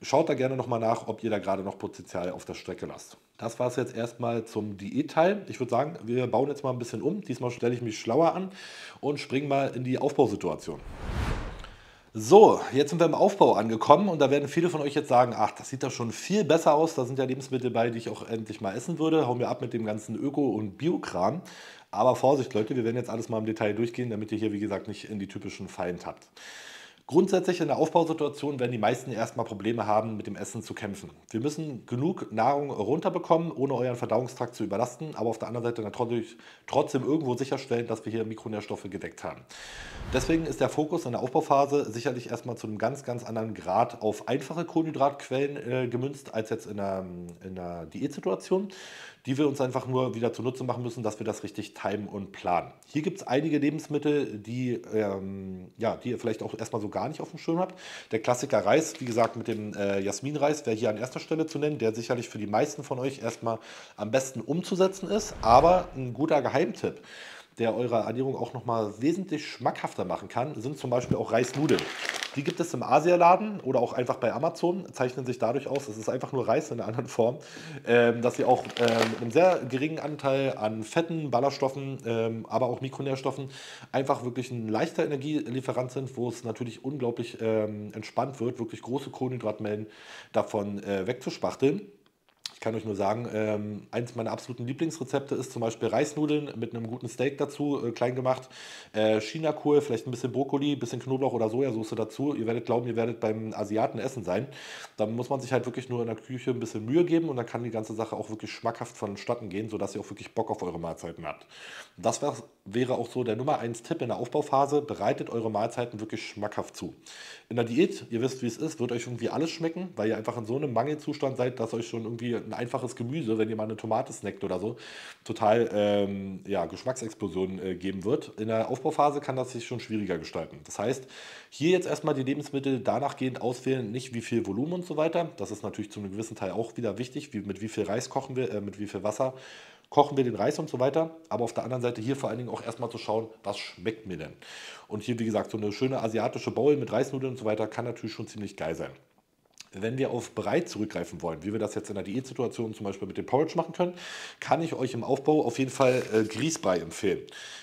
schaut da gerne nochmal nach, ob ihr da gerade noch Potenzial auf der Strecke lasst. Das war es jetzt erstmal zum Diätteil. Ich würde sagen, wir bauen jetzt mal ein bisschen um. Diesmal stelle ich mich schlauer an und springe mal in die Aufbausituation. So, jetzt sind wir im Aufbau angekommen und da werden viele von euch jetzt sagen, ach, das sieht doch schon viel besser aus. Da sind ja Lebensmittel bei, die ich auch endlich mal essen würde. Hau mir ab mit dem ganzen Öko- und Biokram. Aber Vorsicht, Leute, wir werden jetzt alles mal im Detail durchgehen, damit ihr hier, wie gesagt, nicht in die typischen Fallen tappt. Grundsätzlich in der Aufbausituation werden die meisten erstmal Probleme haben, mit dem Essen zu kämpfen. Wir müssen genug Nahrung runterbekommen, ohne euren Verdauungstrakt zu überlasten, aber auf der anderen Seite natürlich trotzdem irgendwo sicherstellen, dass wir hier Mikronährstoffe gedeckt haben. Deswegen ist der Fokus in der Aufbauphase sicherlich erstmal zu einem ganz, ganz anderen Grad auf einfache Kohlenhydratquellen gemünzt, als jetzt in der Diätsituation, die wir uns einfach nur wieder zunutze machen müssen, dass wir das richtig timen und planen. Hier gibt es einige Lebensmittel, die ihr vielleicht auch erstmal so gar nicht auf dem Schirm habt. Der Klassiker Reis, wie gesagt, mit dem Jasminreis wäre hier an erster Stelle zu nennen, der sicherlich für die meisten von euch erstmal am besten umzusetzen ist, aber ein guter Geheimtipp, der eure Ernährung auch nochmal wesentlich schmackhafter machen kann, sind zum Beispiel auch Reisnudeln. Die gibt es im Asialaden oder auch einfach bei Amazon, zeichnen sich dadurch aus, es ist einfach nur Reis in einer anderen Form, dass sie auch mit einem sehr geringen Anteil an Fetten, Ballaststoffen, aber auch Mikronährstoffen einfach wirklich ein leichter Energielieferant sind, wo es natürlich unglaublich entspannt wird, wirklich große Kohlenhydratmengen davon wegzuspachteln. Ich kann euch nur sagen, eins meiner absoluten Lieblingsrezepte ist zum Beispiel Reisnudeln mit einem guten Steak dazu, klein gemacht, Chinakohl, vielleicht ein bisschen Brokkoli, ein bisschen Knoblauch oder Sojasauce dazu. Ihr werdet glauben, ihr werdet beim Asiaten essen sein. Dann muss man sich halt wirklich nur in der Küche ein bisschen Mühe geben und dann kann die ganze Sache auch wirklich schmackhaft vonstatten gehen, sodass ihr auch wirklich Bock auf eure Mahlzeiten habt. Das wäre auch so der Nummer 1 Tipp in der Aufbauphase. Bereitet eure Mahlzeiten wirklich schmackhaft zu. In der Diät, ihr wisst, wie es ist, wird euch irgendwie alles schmecken, weil ihr einfach in so einem Mangelzustand seid, dass euch schon irgendwie ein einfaches Gemüse, wenn ihr mal eine Tomate snackt oder so, total ja, Geschmacksexplosion geben wird. In der Aufbauphase kann das sich schon schwieriger gestalten. Das heißt, hier jetzt erstmal die Lebensmittel danach gehend auswählen, nicht wie viel Volumen und so weiter. Das ist natürlich zu einem gewissen Teil auch wieder wichtig, mit wie viel Reis kochen wir, mit wie viel Wasser kochen wir den Reis und so weiter. Aber auf der anderen Seite hier vor allen Dingen auch erstmal zu schauen, was schmeckt mir denn? Und hier, wie gesagt, so eine schöne asiatische Bowl mit Reisnudeln und so weiter kann natürlich schon ziemlich geil sein. Wenn wir auf Brei zurückgreifen wollen, wie wir das jetzt in der Diätsituation zum Beispiel mit dem Porridge machen können, kann ich euch im Aufbau auf jeden Fall Grießbrei empfehlen.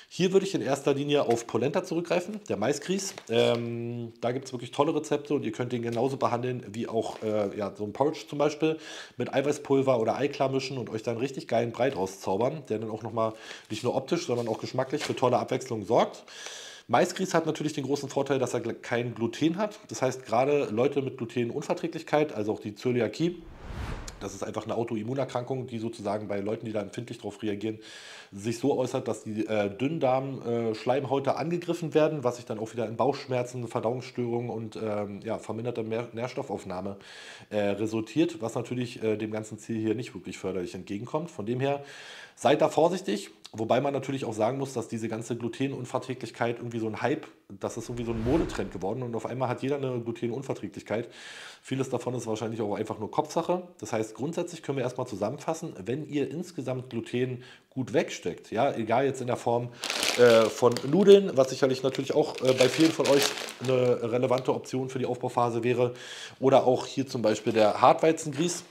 Hier würde ich in erster Linie auf Polenta zurückgreifen, der Maisgrieß. Da gibt es wirklich tolle Rezepte und ihr könnt den genauso behandeln wie auch ja, so ein Porridge zum Beispiel mit Eiweißpulver oder Eiklar mischen und euch dann richtig geilen Brei draus zaubern, der dann auch nochmal nicht nur optisch, sondern auch geschmacklich für tolle Abwechslung sorgt. Maisgrieß hat natürlich den großen Vorteil, dass er kein Gluten hat. Das heißt, gerade Leute mit Glutenunverträglichkeit, also auch die Zöliakie, das ist einfach eine Autoimmunerkrankung, die sozusagen bei Leuten, die da empfindlich darauf reagieren, sich so äußert, dass die Dünndarm-Schleimhäute angegriffen werden, was sich dann auch wieder in Bauchschmerzen, Verdauungsstörungen und ja, verminderter Nährstoffaufnahme resultiert, was natürlich dem ganzen Ziel hier nicht wirklich förderlich entgegenkommt. Von dem her seid da vorsichtig, wobei man natürlich auch sagen muss, dass diese ganze Glutenunverträglichkeit irgendwie so ein Hype, das ist irgendwie so ein Modetrend geworden und auf einmal hat jeder eine Glutenunverträglichkeit. Vieles davon ist wahrscheinlich auch einfach nur Kopfsache. Das heißt, grundsätzlich können wir erstmal zusammenfassen, wenn ihr insgesamt Gluten gut wegsteckt, ja, egal jetzt in der Form von Nudeln, was sicherlich natürlich auch bei vielen von euch eine relevante Option für die Aufbauphase wäre, oder auch hier zum Beispiel der Hartweizengrieß.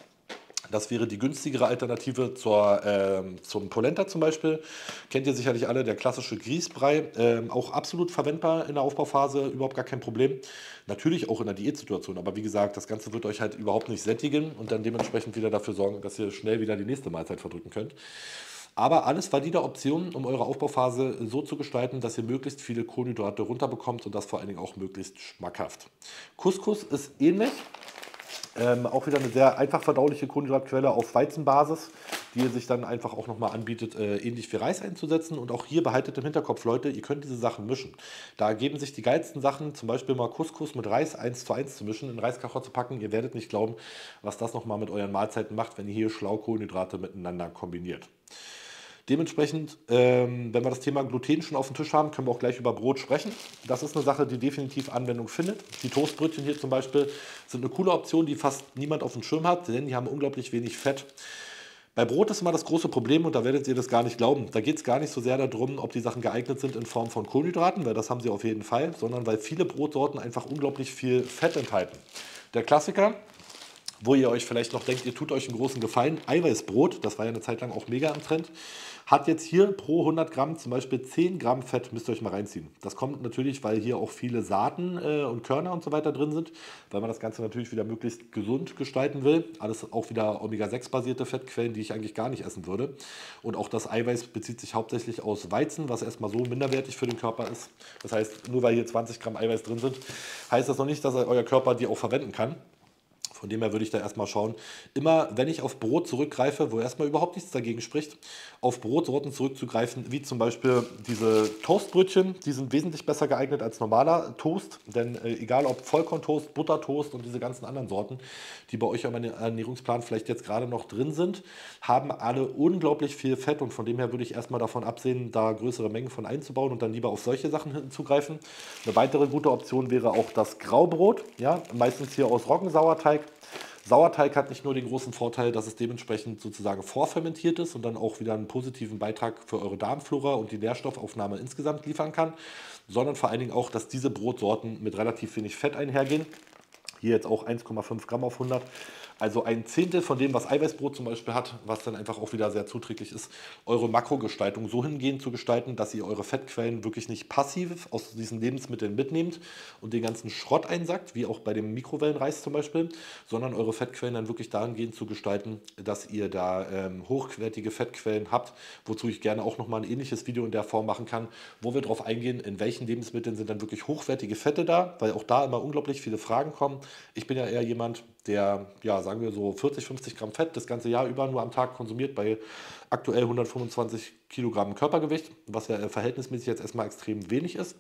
Das wäre die günstigere Alternative zum Polenta zum Beispiel. Kennt ihr sicherlich alle, der klassische Grießbrei. Auch absolut verwendbar in der Aufbauphase, überhaupt gar kein Problem. Natürlich auch in der Diätsituation, aber wie gesagt, das Ganze wird euch halt überhaupt nicht sättigen und dann dementsprechend wieder dafür sorgen, dass ihr schnell wieder die nächste Mahlzeit verdrücken könnt. Aber alles valide Optionen, um eure Aufbauphase so zu gestalten, dass ihr möglichst viele Kohlenhydrate runterbekommt und das vor allen Dingen auch möglichst schmackhaft. Couscous ist ähnlich. Auch wieder eine sehr einfach verdauliche Kohlenhydratquelle auf Weizenbasis, die sich dann einfach auch nochmal anbietet, ähnlich wie Reis einzusetzen. Und auch hier behaltet im Hinterkopf, Leute, ihr könnt diese Sachen mischen. Da ergeben sich die geilsten Sachen, zum Beispiel mal Couscous mit Reis 1:1 zu mischen, in einen Reiskocher zu packen. Ihr werdet nicht glauben, was das nochmal mit euren Mahlzeiten macht, wenn ihr hier schlau Kohlenhydrate miteinander kombiniert. Dementsprechend, wenn wir das Thema Gluten schon auf dem Tisch haben, können wir auch gleich über Brot sprechen. Das ist eine Sache, die definitiv Anwendung findet. Die Toastbrötchen hier zum Beispiel sind eine coole Option, die fast niemand auf dem Schirm hat, denn die haben unglaublich wenig Fett. Bei Brot ist immer das große Problem und da werdet ihr das gar nicht glauben. Da geht es gar nicht so sehr darum, ob die Sachen geeignet sind in Form von Kohlenhydraten, weil das haben sie auf jeden Fall, sondern weil viele Brotsorten einfach unglaublich viel Fett enthalten. Der Klassiker, wo ihr euch vielleicht noch denkt, ihr tut euch einen großen Gefallen, Eiweißbrot, das war ja eine Zeit lang auch mega im Trend, hat jetzt hier pro 100 Gramm zum Beispiel 10 Gramm Fett, müsst ihr euch mal reinziehen. Das kommt natürlich, weil hier auch viele Saaten und Körner und so weiter drin sind, weil man das Ganze natürlich wieder möglichst gesund gestalten will. Alles auch wieder Omega-6-basierte Fettquellen, die ich eigentlich gar nicht essen würde. Und auch das Eiweiß bezieht sich hauptsächlich aus Weizen, was erstmal so minderwertig für den Körper ist. Das heißt, nur weil hier 20 Gramm Eiweiß drin sind, heißt das noch nicht, dass euer Körper die auch verwenden kann. Von dem her würde ich da erstmal schauen, immer wenn ich auf Brot zurückgreife, wo erstmal überhaupt nichts dagegen spricht, auf Brotsorten zurückzugreifen, wie zum Beispiel diese Toastbrötchen, die sind wesentlich besser geeignet als normaler Toast, denn egal ob Vollkorntoast, Buttertoast und diese ganzen anderen Sorten, die bei euch am Ernährungsplan vielleicht jetzt gerade noch drin sind, haben alle unglaublich viel Fett und von dem her würde ich erstmal davon absehen, da größere Mengen von einzubauen und dann lieber auf solche Sachen hinzugreifen. Eine weitere gute Option wäre auch das Graubrot, ja, meistens hier aus Roggensauerteig. Sauerteig hat nicht nur den großen Vorteil, dass es dementsprechend sozusagen vorfermentiert ist und dann auch wieder einen positiven Beitrag für eure Darmflora und die Nährstoffaufnahme insgesamt liefern kann, sondern vor allen Dingen auch, dass diese Brotsorten mit relativ wenig Fett einhergehen. Hier jetzt auch 1,5 Gramm auf 100. Also ein Zehntel von dem, was Eiweißbrot zum Beispiel hat, was dann einfach auch wieder sehr zuträglich ist, eure Makrogestaltung so hingehend zu gestalten, dass ihr eure Fettquellen wirklich nicht passiv aus diesen Lebensmitteln mitnehmt und den ganzen Schrott einsackt, wie auch bei dem Mikrowellenreis zum Beispiel, sondern eure Fettquellen dann wirklich dahingehend zu gestalten, dass ihr da hochwertige Fettquellen habt, wozu ich gerne auch nochmal ein ähnliches Video in der Form machen kann, wo wir darauf eingehen, in welchen Lebensmitteln sind dann wirklich hochwertige Fette da, weil auch da immer unglaublich viele Fragen kommen. Ich bin ja eher jemand, der, ja, sagen wir so 40, 50 Gramm Fett das ganze Jahr über nur am Tag konsumiert bei aktuell 125 Kilogramm Körpergewicht, was ja verhältnismäßig jetzt erstmal extrem wenig ist.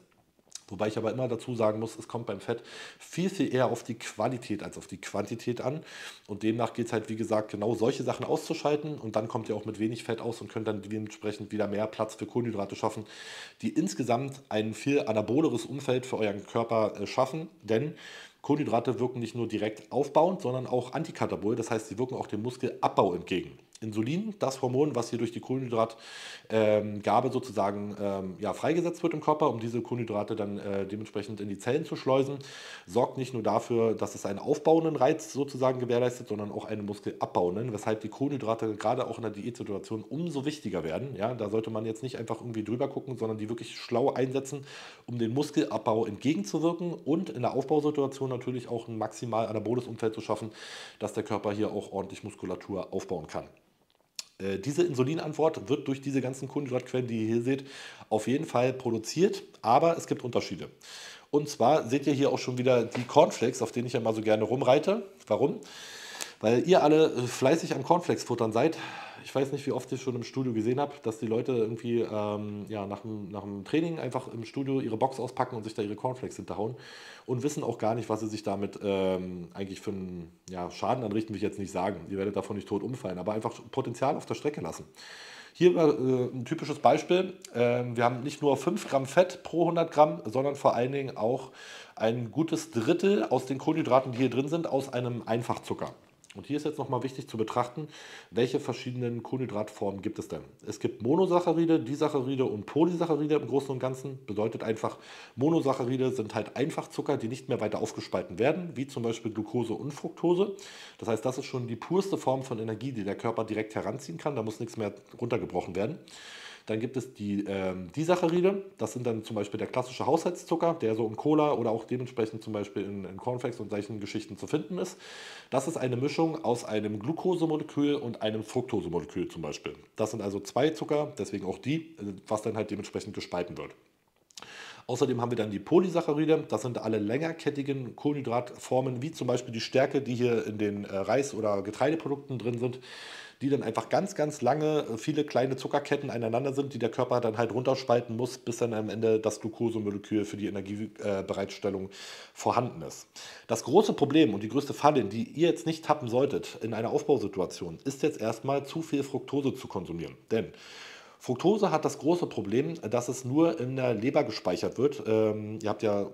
Wobei ich aber immer dazu sagen muss, es kommt beim Fett viel, viel eher auf die Qualität als auf die Quantität an. Und demnach geht es halt, wie gesagt, genau solche Sachen auszuschalten. Und dann kommt ihr auch mit wenig Fett aus und könnt dann dementsprechend wieder mehr Platz für Kohlenhydrate schaffen, die insgesamt ein viel anaboleres Umfeld für euren Körper schaffen. Denn Kohlenhydrate wirken nicht nur direkt aufbauend, sondern auch antikatabol. Das heißt, sie wirken auch dem Muskelabbau entgegen. Insulin, das Hormon, was hier durch die Kohlenhydratgabe sozusagen ja, freigesetzt wird im Körper, um diese Kohlenhydrate dann dementsprechend in die Zellen zu schleusen, sorgt nicht nur dafür, dass es einen aufbauenden Reiz sozusagen gewährleistet, sondern auch einen muskelabbauenden, weshalb die Kohlenhydrate gerade auch in der Diätsituation umso wichtiger werden. Ja, da sollte man jetzt nicht einfach irgendwie drüber gucken, sondern die wirklich schlau einsetzen, um den Muskelabbau entgegenzuwirken und in der Aufbausituation natürlich auch ein maximal anaboles Umfeld zu schaffen, dass der Körper hier auch ordentlich Muskulatur aufbauen kann. Diese Insulinantwort wird durch diese ganzen Kohlenhydratquellen, die ihr hier seht, auf jeden Fall produziert, aber es gibt Unterschiede. Und zwar seht ihr hier auch schon wieder die Cornflakes, auf denen ich ja mal so gerne rumreite. Warum? Weil ihr alle fleißig am Cornflakes futtern seid. Ich weiß nicht, wie oft ich schon im Studio gesehen habe, dass die Leute irgendwie ja, nach dem Training einfach im Studio ihre Box auspacken und sich da ihre Cornflakes hinterhauen und wissen auch gar nicht, was sie sich damit eigentlich für einen ja, Schaden anrichten, will ich jetzt nicht sagen. Ihr werdet davon nicht tot umfallen, aber einfach Potenzial auf der Strecke lassen. Hier ein typisches Beispiel. Wir haben nicht nur 5 Gramm Fett pro 100 Gramm, sondern vor allen Dingen auch ein gutes Drittel aus den Kohlenhydraten, die hier drin sind, aus einem Einfachzucker. Und hier ist jetzt nochmal wichtig zu betrachten, welche verschiedenen Kohlenhydratformen gibt es denn. Es gibt Monosaccharide, Disaccharide und Polysaccharide im Großen und Ganzen. Bedeutet einfach, Monosaccharide sind halt Einfachzucker, die nicht mehr weiter aufgespalten werden, wie zum Beispiel Glucose und Fructose. Das heißt, das ist schon die purste Form von Energie, die der Körper direkt heranziehen kann. Da muss nichts mehr runtergebrochen werden. Dann gibt es die Disaccharide, das sind dann zum Beispiel der klassische Haushaltszucker, der so in Cola oder auch dementsprechend zum Beispiel in Cornflakes und solchen Geschichten zu finden ist. Das ist eine Mischung aus einem Glukosemolekül und einem Fructosemolekül zum Beispiel. Das sind also zwei Zucker, deswegen auch die, was dann halt dementsprechend gespalten wird. Außerdem haben wir dann die Polysaccharide, das sind alle längerkettigen Kohlenhydratformen, wie zum Beispiel die Stärke, die hier in den Reis- oder Getreideprodukten drin sind, die dann einfach ganz, ganz lange, viele kleine Zuckerketten aneinander sind, die der Körper dann halt runterspalten muss, bis dann am Ende das Glukosemolekül für die Energiebereitstellung vorhanden ist. Das große Problem und die größte Falle, die ihr jetzt nicht tappen solltet in einer Aufbausituation, ist jetzt erstmal zu viel Fructose zu konsumieren. Denn Fructose hat das große Problem, dass es nur in der Leber gespeichert wird. Ihr habt ja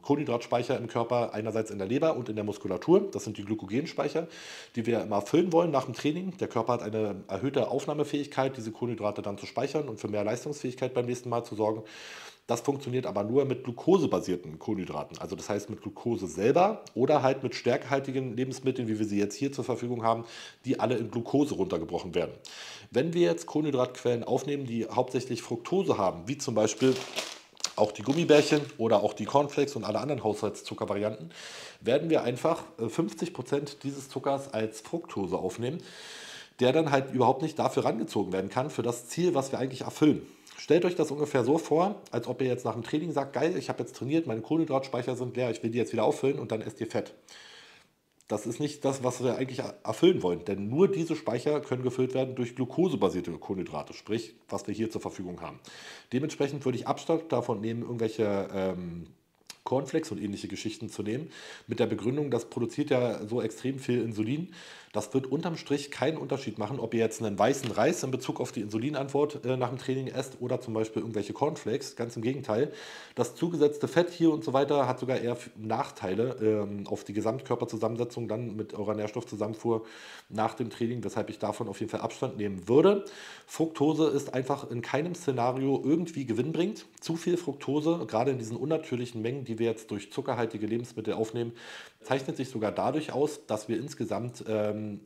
Kohlenhydratspeicher im Körper, einerseits in der Leber und in der Muskulatur. Das sind die Glykogenspeicher, die wir immer füllen wollen nach dem Training. Der Körper hat eine erhöhte Aufnahmefähigkeit, diese Kohlenhydrate dann zu speichern und für mehr Leistungsfähigkeit beim nächsten Mal zu sorgen. Das funktioniert aber nur mit glukosebasierten Kohlenhydraten. Also das heißt mit Glukose selber oder halt mit stärkehaltigen Lebensmitteln, wie wir sie jetzt hier zur Verfügung haben, die alle in Glukose runtergebrochen werden. Wenn wir jetzt Kohlenhydratquellen aufnehmen, die hauptsächlich Fructose haben, wie zum Beispiel auch die Gummibärchen oder auch die Cornflakes und alle anderen Haushaltszuckervarianten, werden wir einfach 50% dieses Zuckers als Fructose aufnehmen, der dann halt überhaupt nicht dafür rangezogen werden kann, für das Ziel, was wir eigentlich erfüllen. Stellt euch das ungefähr so vor, als ob ihr jetzt nach dem Training sagt, geil, ich habe jetzt trainiert, meine Kohlenhydratspeicher sind leer, ich will die jetzt wieder auffüllen und dann esst ihr Fett. Das ist nicht das, was wir eigentlich erfüllen wollen, denn nur diese Speicher können gefüllt werden durch glukosebasierte Kohlenhydrate, sprich, was wir hier zur Verfügung haben. Dementsprechend würde ich Abstand davon nehmen, irgendwelche Cornflakes und ähnliche Geschichten zu nehmen, mit der Begründung, das produziert ja so extrem viel Insulin. Das wird unterm Strich keinen Unterschied machen, ob ihr jetzt einen weißen Reis in Bezug auf die Insulinantwort nach dem Training esst oder zum Beispiel irgendwelche Cornflakes. Ganz im Gegenteil. Das zugesetzte Fett hier und so weiter hat sogar eher Nachteile auf die Gesamtkörperzusammensetzung dann mit eurer Nährstoffzusammenfuhr nach dem Training, weshalb ich davon auf jeden Fall Abstand nehmen würde. Fructose ist einfach in keinem Szenario irgendwie gewinnbringend. Zu viel Fructose, gerade in diesen unnatürlichen Mengen, die wir jetzt durch zuckerhaltige Lebensmittel aufnehmen, zeichnet sich sogar dadurch aus, dass wir insgesamt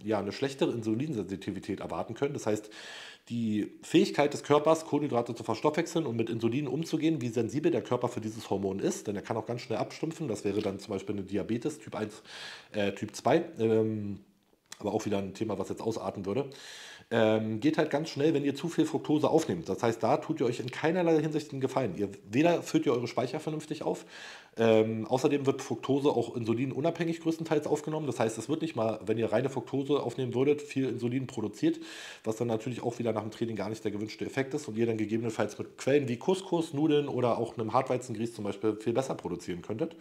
ja, eine schlechtere Insulinsensitivität erwarten können. Das heißt, die Fähigkeit des Körpers, Kohlenhydrate zu verstoffwechseln und mit Insulin umzugehen, wie sensibel der Körper für dieses Hormon ist, denn er kann auch ganz schnell abstumpfen. Das wäre dann zum Beispiel eine Diabetes Typ 1, Typ 2, aber auch wieder ein Thema, was jetzt ausarten würde. Geht halt ganz schnell, wenn ihr zu viel Fructose aufnehmt. Das heißt, da tut ihr euch in keinerlei Hinsicht einen Gefallen. Weder füllt ihr eure Speicher vernünftig auf, Außerdem wird Fructose auch insulinunabhängig größtenteils aufgenommen. Das heißt, es wird nicht mal, wenn ihr reine Fructose aufnehmen würdet, viel Insulin produziert, was dann natürlich auch wieder nach dem Training gar nicht der gewünschte Effekt ist und ihr dann gegebenenfalls mit Quellen wie Couscous, Nudeln oder auch einem Hartweizengrieß zum Beispiel viel besser produzieren könntet.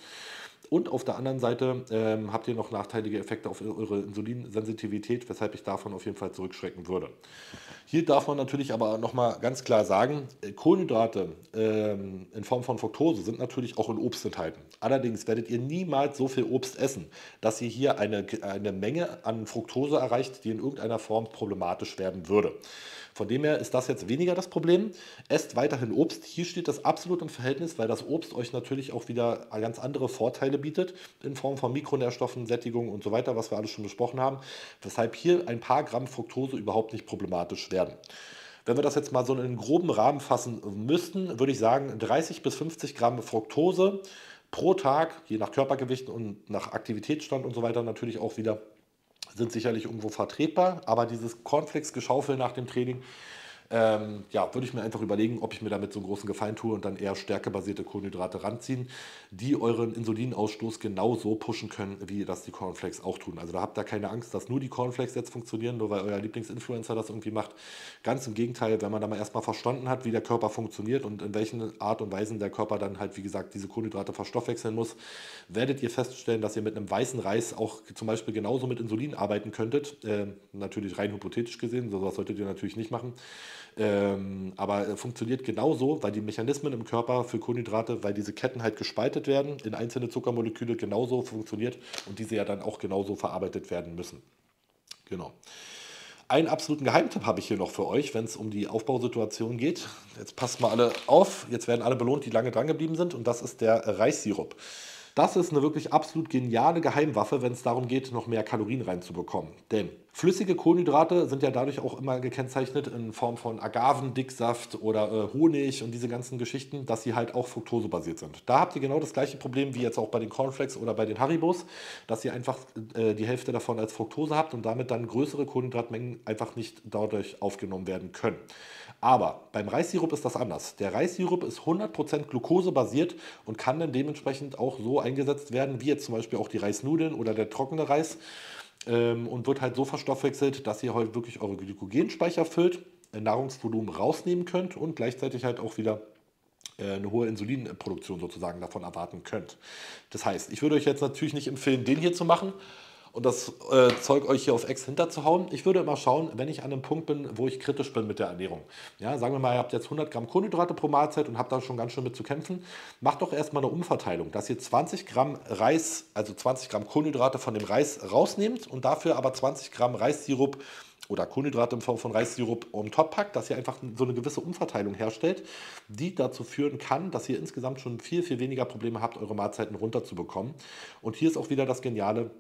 Und auf der anderen Seite habt ihr noch nachteilige Effekte auf eure Insulinsensitivität, weshalb ich davon auf jeden Fall zurückschrecken würde. Hier darf man natürlich aber nochmal ganz klar sagen, Kohlenhydrate in Form von Fructose sind natürlich auch in Obst enthalten. Allerdings werdet ihr niemals so viel Obst essen, dass ihr hier eine Menge an Fructose erreicht, die in irgendeiner Form problematisch werden würde. Von dem her ist das jetzt weniger das Problem. Esst weiterhin Obst. Hier steht das absolut im Verhältnis, weil das Obst euch natürlich auch wieder ganz andere Vorteile bietet in Form von Mikronährstoffen, Sättigung und so weiter, was wir alles schon besprochen haben. Weshalb hier ein paar Gramm Fructose überhaupt nicht problematisch werden. Wenn wir das jetzt mal so in einen groben Rahmen fassen müssten, würde ich sagen 30 bis 50 Gramm Fructose pro Tag, je nach Körpergewicht und nach Aktivitätsstand und so weiter natürlich auch wieder, sind sicherlich irgendwo vertretbar. Aber dieses Cornflakes-Geschaufeln nach dem Training, ja, würde ich mir einfach überlegen, ob ich mir damit so einen großen Gefallen tue und dann eher stärkebasierte Kohlenhydrate ranziehen, die euren Insulinausstoß genauso pushen können, wie das die Cornflakes auch tun. Also da habt ihr keine Angst, dass nur die Cornflakes jetzt funktionieren, nur weil euer Lieblingsinfluencer das irgendwie macht. Ganz im Gegenteil, wenn man da mal erstmal verstanden hat, wie der Körper funktioniert und in welchen Art und Weisen der Körper dann halt, wie gesagt, diese Kohlenhydrate verstoffwechseln muss, werdet ihr feststellen, dass ihr mit einem weißen Reis auch zum Beispiel genauso mit Insulin arbeiten könntet. Natürlich rein hypothetisch gesehen, sowas solltet ihr natürlich nicht machen. Aber funktioniert genauso, weil die Mechanismen im Körper für Kohlenhydrate, weil diese Ketten halt gespaltet werden in einzelne Zuckermoleküle, genauso funktioniert und diese ja dann auch genauso verarbeitet werden müssen. Genau. Einen absoluten Geheimtipp habe ich hier noch für euch, wenn es um die Aufbausituation geht. Jetzt passt mal alle auf, jetzt werden alle belohnt, die lange dran geblieben sind, und das ist der Reissirup. Das ist eine wirklich absolut geniale Geheimwaffe, wenn es darum geht, noch mehr Kalorien reinzubekommen. Denn flüssige Kohlenhydrate sind ja dadurch auch immer gekennzeichnet in Form von Agavendicksaft oder Honig und diese ganzen Geschichten, dass sie halt auch fructosebasiert sind. Da habt ihr genau das gleiche Problem wie jetzt auch bei den Cornflakes oder bei den Haribos, dass ihr einfach die Hälfte davon als Fructose habt und damit dann größere Kohlenhydratmengen einfach nicht dadurch aufgenommen werden können. Aber beim Reissirup ist das anders. Der Reissirup ist 100% glukosebasiert und kann dann dementsprechend auch so eingesetzt werden, wie jetzt zum Beispiel auch die Reisnudeln oder der trockene Reis, und wird halt so verstoffwechselt, dass ihr heute wirklich eure Glykogenspeicher füllt, Nahrungsvolumen rausnehmen könnt und gleichzeitig halt auch wieder eine hohe Insulinproduktion sozusagen davon erwarten könnt. Das heißt, ich würde euch jetzt natürlich nicht empfehlen, den hier zu machen und das Zeug euch hier auf Ex hinterzuhauen. Ich würde immer schauen, wenn ich an einem Punkt bin, wo ich kritisch bin mit der Ernährung. Ja, sagen wir mal, ihr habt jetzt 100 Gramm Kohlenhydrate pro Mahlzeit und habt da schon ganz schön mit zu kämpfen. Macht doch erstmal eine Umverteilung, dass ihr 20 Gramm Reis, also 20 Gramm Kohlenhydrate von dem Reis rausnehmt und dafür aber 20 Gramm Reissirup oder Kohlenhydrate in Form von Reissirup on top packt, dass ihr einfach so eine gewisse Umverteilung herstellt, die dazu führen kann, dass ihr insgesamt schon viel, viel weniger Probleme habt, eure Mahlzeiten runterzubekommen. Und hier ist auch wieder das Geniale,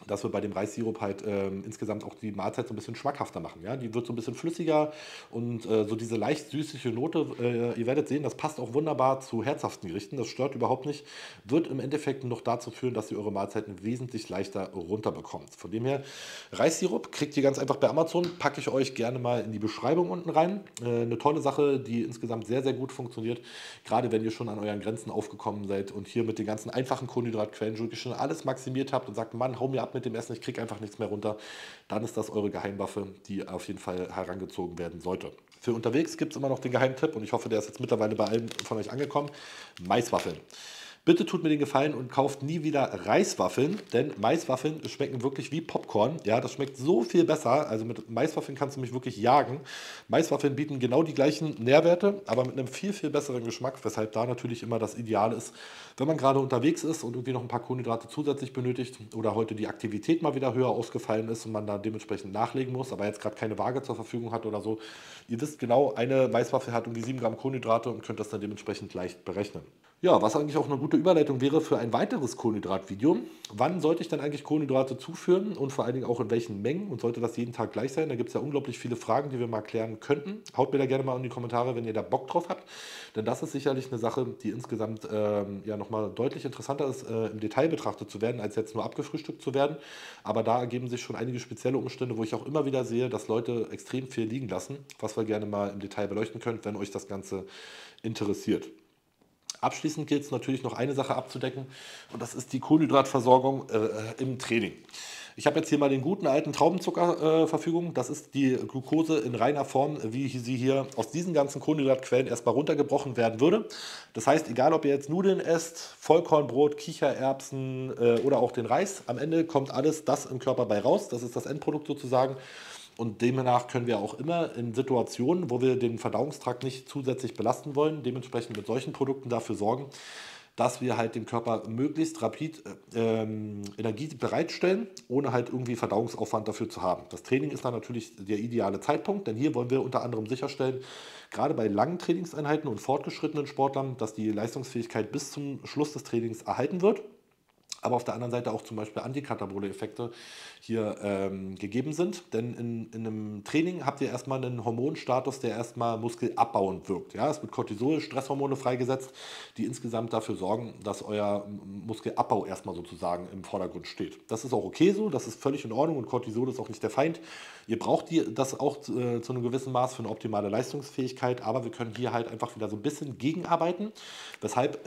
dass wir bei dem Reissirup halt insgesamt auch die Mahlzeit so ein bisschen schmackhafter machen. Ja? Die wird so ein bisschen flüssiger und so diese leicht süßliche Note, ihr werdet sehen, das passt auch wunderbar zu herzhaften Gerichten, das stört überhaupt nicht, wird im Endeffekt noch dazu führen, dass ihr eure Mahlzeiten wesentlich leichter runterbekommt. Von dem her, Reissirup kriegt ihr ganz einfach bei Amazon, packe ich euch gerne mal in die Beschreibung unten rein. Eine tolle Sache, die insgesamt sehr, sehr gut funktioniert, gerade wenn ihr schon an euren Grenzen aufgekommen seid und hier mit den ganzen einfachen Kohlenhydratquellen wirklich schon alles maximiert habt und sagt, Mann, hau mir ab mit dem Essen, ich kriege einfach nichts mehr runter, dann ist das eure Geheimwaffe, die auf jeden Fall herangezogen werden sollte. Für unterwegs gibt es immer noch den Geheimtipp und ich hoffe, der ist jetzt mittlerweile bei allen von euch angekommen. Maiswaffeln. Bitte tut mir den Gefallen und kauft nie wieder Reiswaffeln, denn Maiswaffeln schmecken wirklich wie Popcorn. Ja, das schmeckt so viel besser. Also mit Maiswaffeln kannst du mich wirklich jagen. Maiswaffeln bieten genau die gleichen Nährwerte, aber mit einem viel, viel besseren Geschmack, weshalb da natürlich immer das Ideale ist, wenn man gerade unterwegs ist und irgendwie noch ein paar Kohlenhydrate zusätzlich benötigt oder heute die Aktivität mal wieder höher ausgefallen ist und man da dementsprechend nachlegen muss, aber jetzt gerade keine Waage zur Verfügung hat oder so. Ihr wisst genau, eine Maiswaffel hat um die 7 Gramm Kohlenhydrate und könnt das dann dementsprechend leicht berechnen. Ja, was eigentlich auch eine gute Überleitung wäre für ein weiteres Kohlenhydratvideo. Wann sollte ich dann eigentlich Kohlenhydrate zuführen und vor allen Dingen auch in welchen Mengen und sollte das jeden Tag gleich sein? Da gibt es ja unglaublich viele Fragen, die wir mal klären könnten. Haut mir da gerne mal in die Kommentare, wenn ihr da Bock drauf habt, denn das ist sicherlich eine Sache, die insgesamt ja nochmal deutlich interessanter ist, im Detail betrachtet zu werden, als jetzt nur abgefrühstückt zu werden. Aber da ergeben sich schon einige spezielle Umstände, wo ich auch immer wieder sehe, dass Leute extrem viel liegen lassen, was wir gerne mal im Detail beleuchten können, wenn euch das Ganze interessiert. Abschließend gilt es natürlich noch eine Sache abzudecken und das ist die Kohlenhydratversorgung im Training. Ich habe jetzt hier mal den guten alten Traubenzucker Verfügung. Das ist die Glucose in reiner Form, wie sie hier aus diesen ganzen Kohlenhydratquellen erstmal runtergebrochen werden würde. Das heißt, egal ob ihr jetzt Nudeln esst, Vollkornbrot, Kichererbsen oder auch den Reis, am Ende kommt alles das im Körper bei raus. Das ist das Endprodukt sozusagen. Und demnach können wir auch immer in Situationen, wo wir den Verdauungstrakt nicht zusätzlich belasten wollen, dementsprechend mit solchen Produkten dafür sorgen, dass wir halt dem Körper möglichst rapid Energie bereitstellen, ohne halt irgendwie Verdauungsaufwand dafür zu haben. Das Training ist dann natürlich der ideale Zeitpunkt, denn hier wollen wir unter anderem sicherstellen, gerade bei langen Trainingseinheiten und fortgeschrittenen Sportlern, dass die Leistungsfähigkeit bis zum Schluss des Trainings erhalten wird, aber auf der anderen Seite auch zum Beispiel antikatabole Effekte hier gegeben sind. Denn in einem Training habt ihr erstmal einen Hormonstatus, der erstmal muskelabbauend wirkt. Ja? Es wird Cortisol, Stresshormone freigesetzt, die insgesamt dafür sorgen, dass euer Muskelabbau erstmal sozusagen im Vordergrund steht. Das ist auch okay so, das ist völlig in Ordnung und Cortisol ist auch nicht der Feind. Ihr braucht das auch zu einem gewissen Maß für eine optimale Leistungsfähigkeit, aber wir können hier halt einfach wieder so ein bisschen gegenarbeiten, weshalb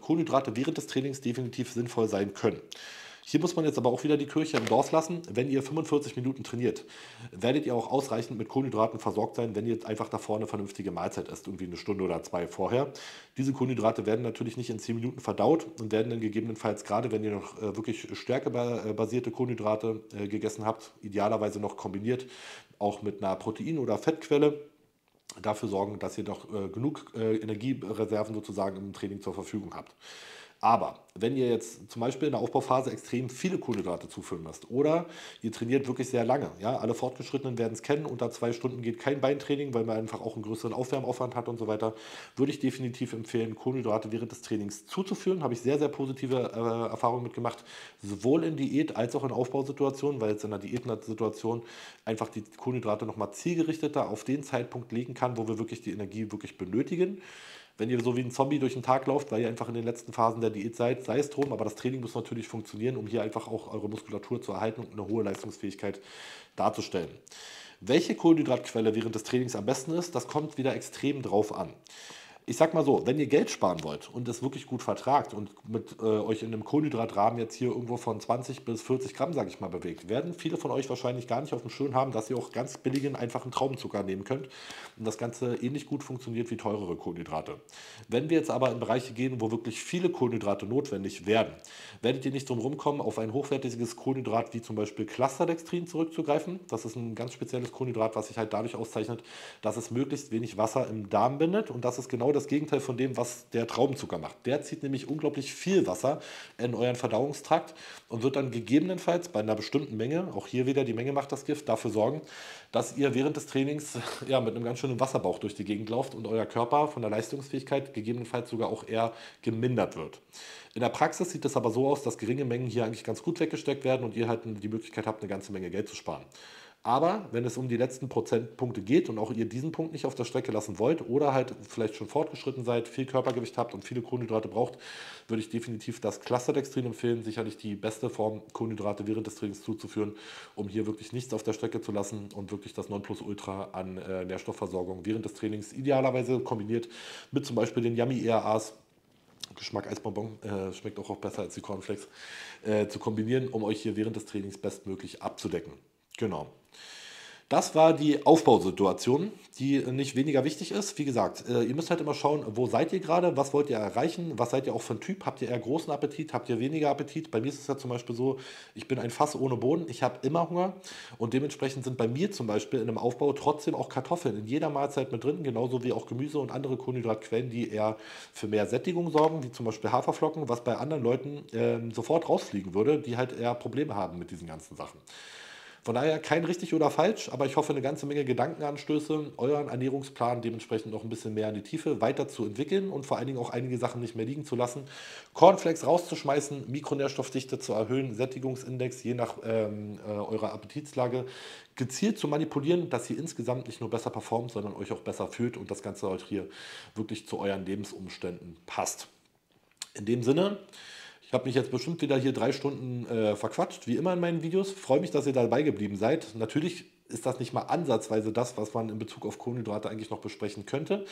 Kohlenhydrate während des Trainings definitiv sinnvoll sein können. Hier muss man jetzt aber auch wieder die Kirche im Dorf lassen. Wenn ihr 45 Minuten trainiert, werdet ihr auch ausreichend mit Kohlenhydraten versorgt sein, wenn ihr einfach davor eine vernünftige Mahlzeit esst, irgendwie eine Stunde oder zwei vorher. Diese Kohlenhydrate werden natürlich nicht in 10 Minuten verdaut und werden dann gegebenenfalls, gerade wenn ihr noch wirklich stärkebasierte Kohlenhydrate gegessen habt, idealerweise noch kombiniert, auch mit einer Protein- oder Fettquelle, dafür sorgen, dass ihr noch genug Energiereserven sozusagen im Training zur Verfügung habt. Aber wenn ihr jetzt zum Beispiel in der Aufbauphase extrem viele Kohlenhydrate zuführen müsst oder ihr trainiert wirklich sehr lange, ja, alle Fortgeschrittenen werden es kennen, unter 2 Stunden geht kein Beintraining, weil man einfach auch einen größeren Aufwärmaufwand hat und so weiter, würde ich definitiv empfehlen, Kohlenhydrate während des Trainings zuzuführen. Habe ich sehr, sehr positive Erfahrungen mitgemacht, sowohl in Diät als auch in Aufbausituationen, weil jetzt in der Diätsituation einfach die Kohlenhydrate nochmal zielgerichteter auf den Zeitpunkt legen kann, wo wir wirklich die Energie wirklich benötigen. Wenn ihr so wie ein Zombie durch den Tag lauft, weil ihr einfach in den letzten Phasen der Diät seid, sei es drum, aber das Training muss natürlich funktionieren, um hier einfach auch eure Muskulatur zu erhalten und eine hohe Leistungsfähigkeit darzustellen. Welche Kohlenhydratquelle während des Trainings am besten ist, das kommt wieder extrem drauf an. Ich sag mal so, wenn ihr Geld sparen wollt und es wirklich gut vertragt und mit euch in einem Kohlenhydratrahmen jetzt hier irgendwo von 20 bis 40 Gramm, sage ich mal, bewegt, werden viele von euch wahrscheinlich gar nicht auf dem Schirm haben, dass ihr auch ganz billigen, einfachen Traubenzucker nehmen könnt und das Ganze ähnlich gut funktioniert wie teurere Kohlenhydrate. Wenn wir jetzt aber in Bereiche gehen, wo wirklich viele Kohlenhydrate notwendig werden, werdet ihr nicht drum rumkommen, auf ein hochwertiges Kohlenhydrat wie zum Beispiel Clusterdextrin zurückzugreifen. Das ist ein ganz spezielles Kohlenhydrat, was sich halt dadurch auszeichnet, dass es möglichst wenig Wasser im Darm bindet und das ist genau das Gegenteil von dem, was der Traubenzucker macht. Der zieht nämlich unglaublich viel Wasser in euren Verdauungstrakt und wird dann gegebenenfalls bei einer bestimmten Menge, auch hier wieder die Menge macht das Gift, dafür sorgen, dass ihr während des Trainings ja, mit einem ganz schönen Wasserbauch durch die Gegend lauft und euer Körper von der Leistungsfähigkeit gegebenenfalls sogar auch eher gemindert wird. In der Praxis sieht es aber so aus, dass geringe Mengen hier eigentlich ganz gut weggesteckt werden und ihr halt die Möglichkeit habt, eine ganze Menge Geld zu sparen. Aber wenn es um die letzten Prozentpunkte geht und auch ihr diesen Punkt nicht auf der Strecke lassen wollt oder halt vielleicht schon fortgeschritten seid, viel Körpergewicht habt und viele Kohlenhydrate braucht, würde ich definitiv das Clusterdextrin empfehlen. Sicherlich die beste Form, Kohlenhydrate während des Trainings zuzuführen, um hier wirklich nichts auf der Strecke zu lassen und wirklich das Nonplusultra an Nährstoffversorgung während des Trainings idealerweise kombiniert mit zum Beispiel den Yummy ERAs. Geschmack Eisbonbon, schmeckt auch besser als die Cornflakes, zu kombinieren, um euch hier während des Trainings bestmöglich abzudecken. Genau. Das war die Aufbausituation, die nicht weniger wichtig ist. Wie gesagt, ihr müsst halt immer schauen, wo seid ihr gerade, was wollt ihr erreichen, was seid ihr auch für ein Typ, habt ihr eher großen Appetit, habt ihr weniger Appetit. Bei mir ist es ja zum Beispiel so, ich bin ein Fass ohne Boden, ich habe immer Hunger und dementsprechend sind bei mir zum Beispiel in einem Aufbau trotzdem auch Kartoffeln in jeder Mahlzeit mit drin, genauso wie auch Gemüse und andere Kohlenhydratquellen, die eher für mehr Sättigung sorgen, wie zum Beispiel Haferflocken, was bei anderen Leuten sofort rausfliegen würde, die halt eher Probleme haben mit diesen ganzen Sachen. Von daher kein richtig oder falsch, aber ich hoffe, eine ganze Menge Gedankenanstöße, euren Ernährungsplan dementsprechend noch ein bisschen mehr in die Tiefe weiterzuentwickeln und vor allen Dingen auch einige Sachen nicht mehr liegen zu lassen. Cornflakes rauszuschmeißen, Mikronährstoffdichte zu erhöhen, Sättigungsindex je nach eurer Appetitslage gezielt zu manipulieren, dass ihr insgesamt nicht nur besser performt, sondern euch auch besser fühlt und das Ganze halt hier wirklich zu euren Lebensumständen passt. In dem Sinne. Ich habe mich jetzt bestimmt wieder hier 3 Stunden verquatscht, wie immer in meinen Videos. Freue mich, dass ihr dabei geblieben seid. Natürlich ist das nicht mal ansatzweise das, was man in Bezug auf Kohlenhydrate eigentlich noch besprechen könnte.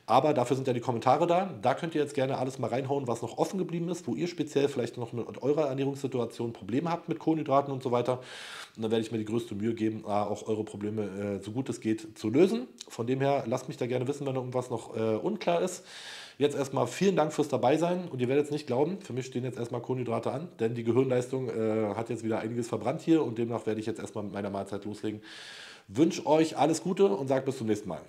Aber dafür sind ja die Kommentare da. Da könnt ihr jetzt gerne alles mal reinhauen, was noch offen geblieben ist, wo ihr speziell vielleicht noch mit eurer Ernährungssituation Probleme habt mit Kohlenhydraten und so weiter. Und dann werde ich mir die größte Mühe geben, auch eure Probleme so gut es geht zu lösen. Von dem her, lasst mich da gerne wissen, wenn irgendwas noch unklar ist. Jetzt erstmal vielen Dank fürs Dabeisein und ihr werdet es nicht glauben, für mich stehen jetzt erstmal Kohlenhydrate an, denn die Gehirnleistung hat jetzt wieder einiges verbrannt hier und demnach werde ich jetzt erstmal mit meiner Mahlzeit loslegen. Wünsche euch alles Gute und sage bis zum nächsten Mal.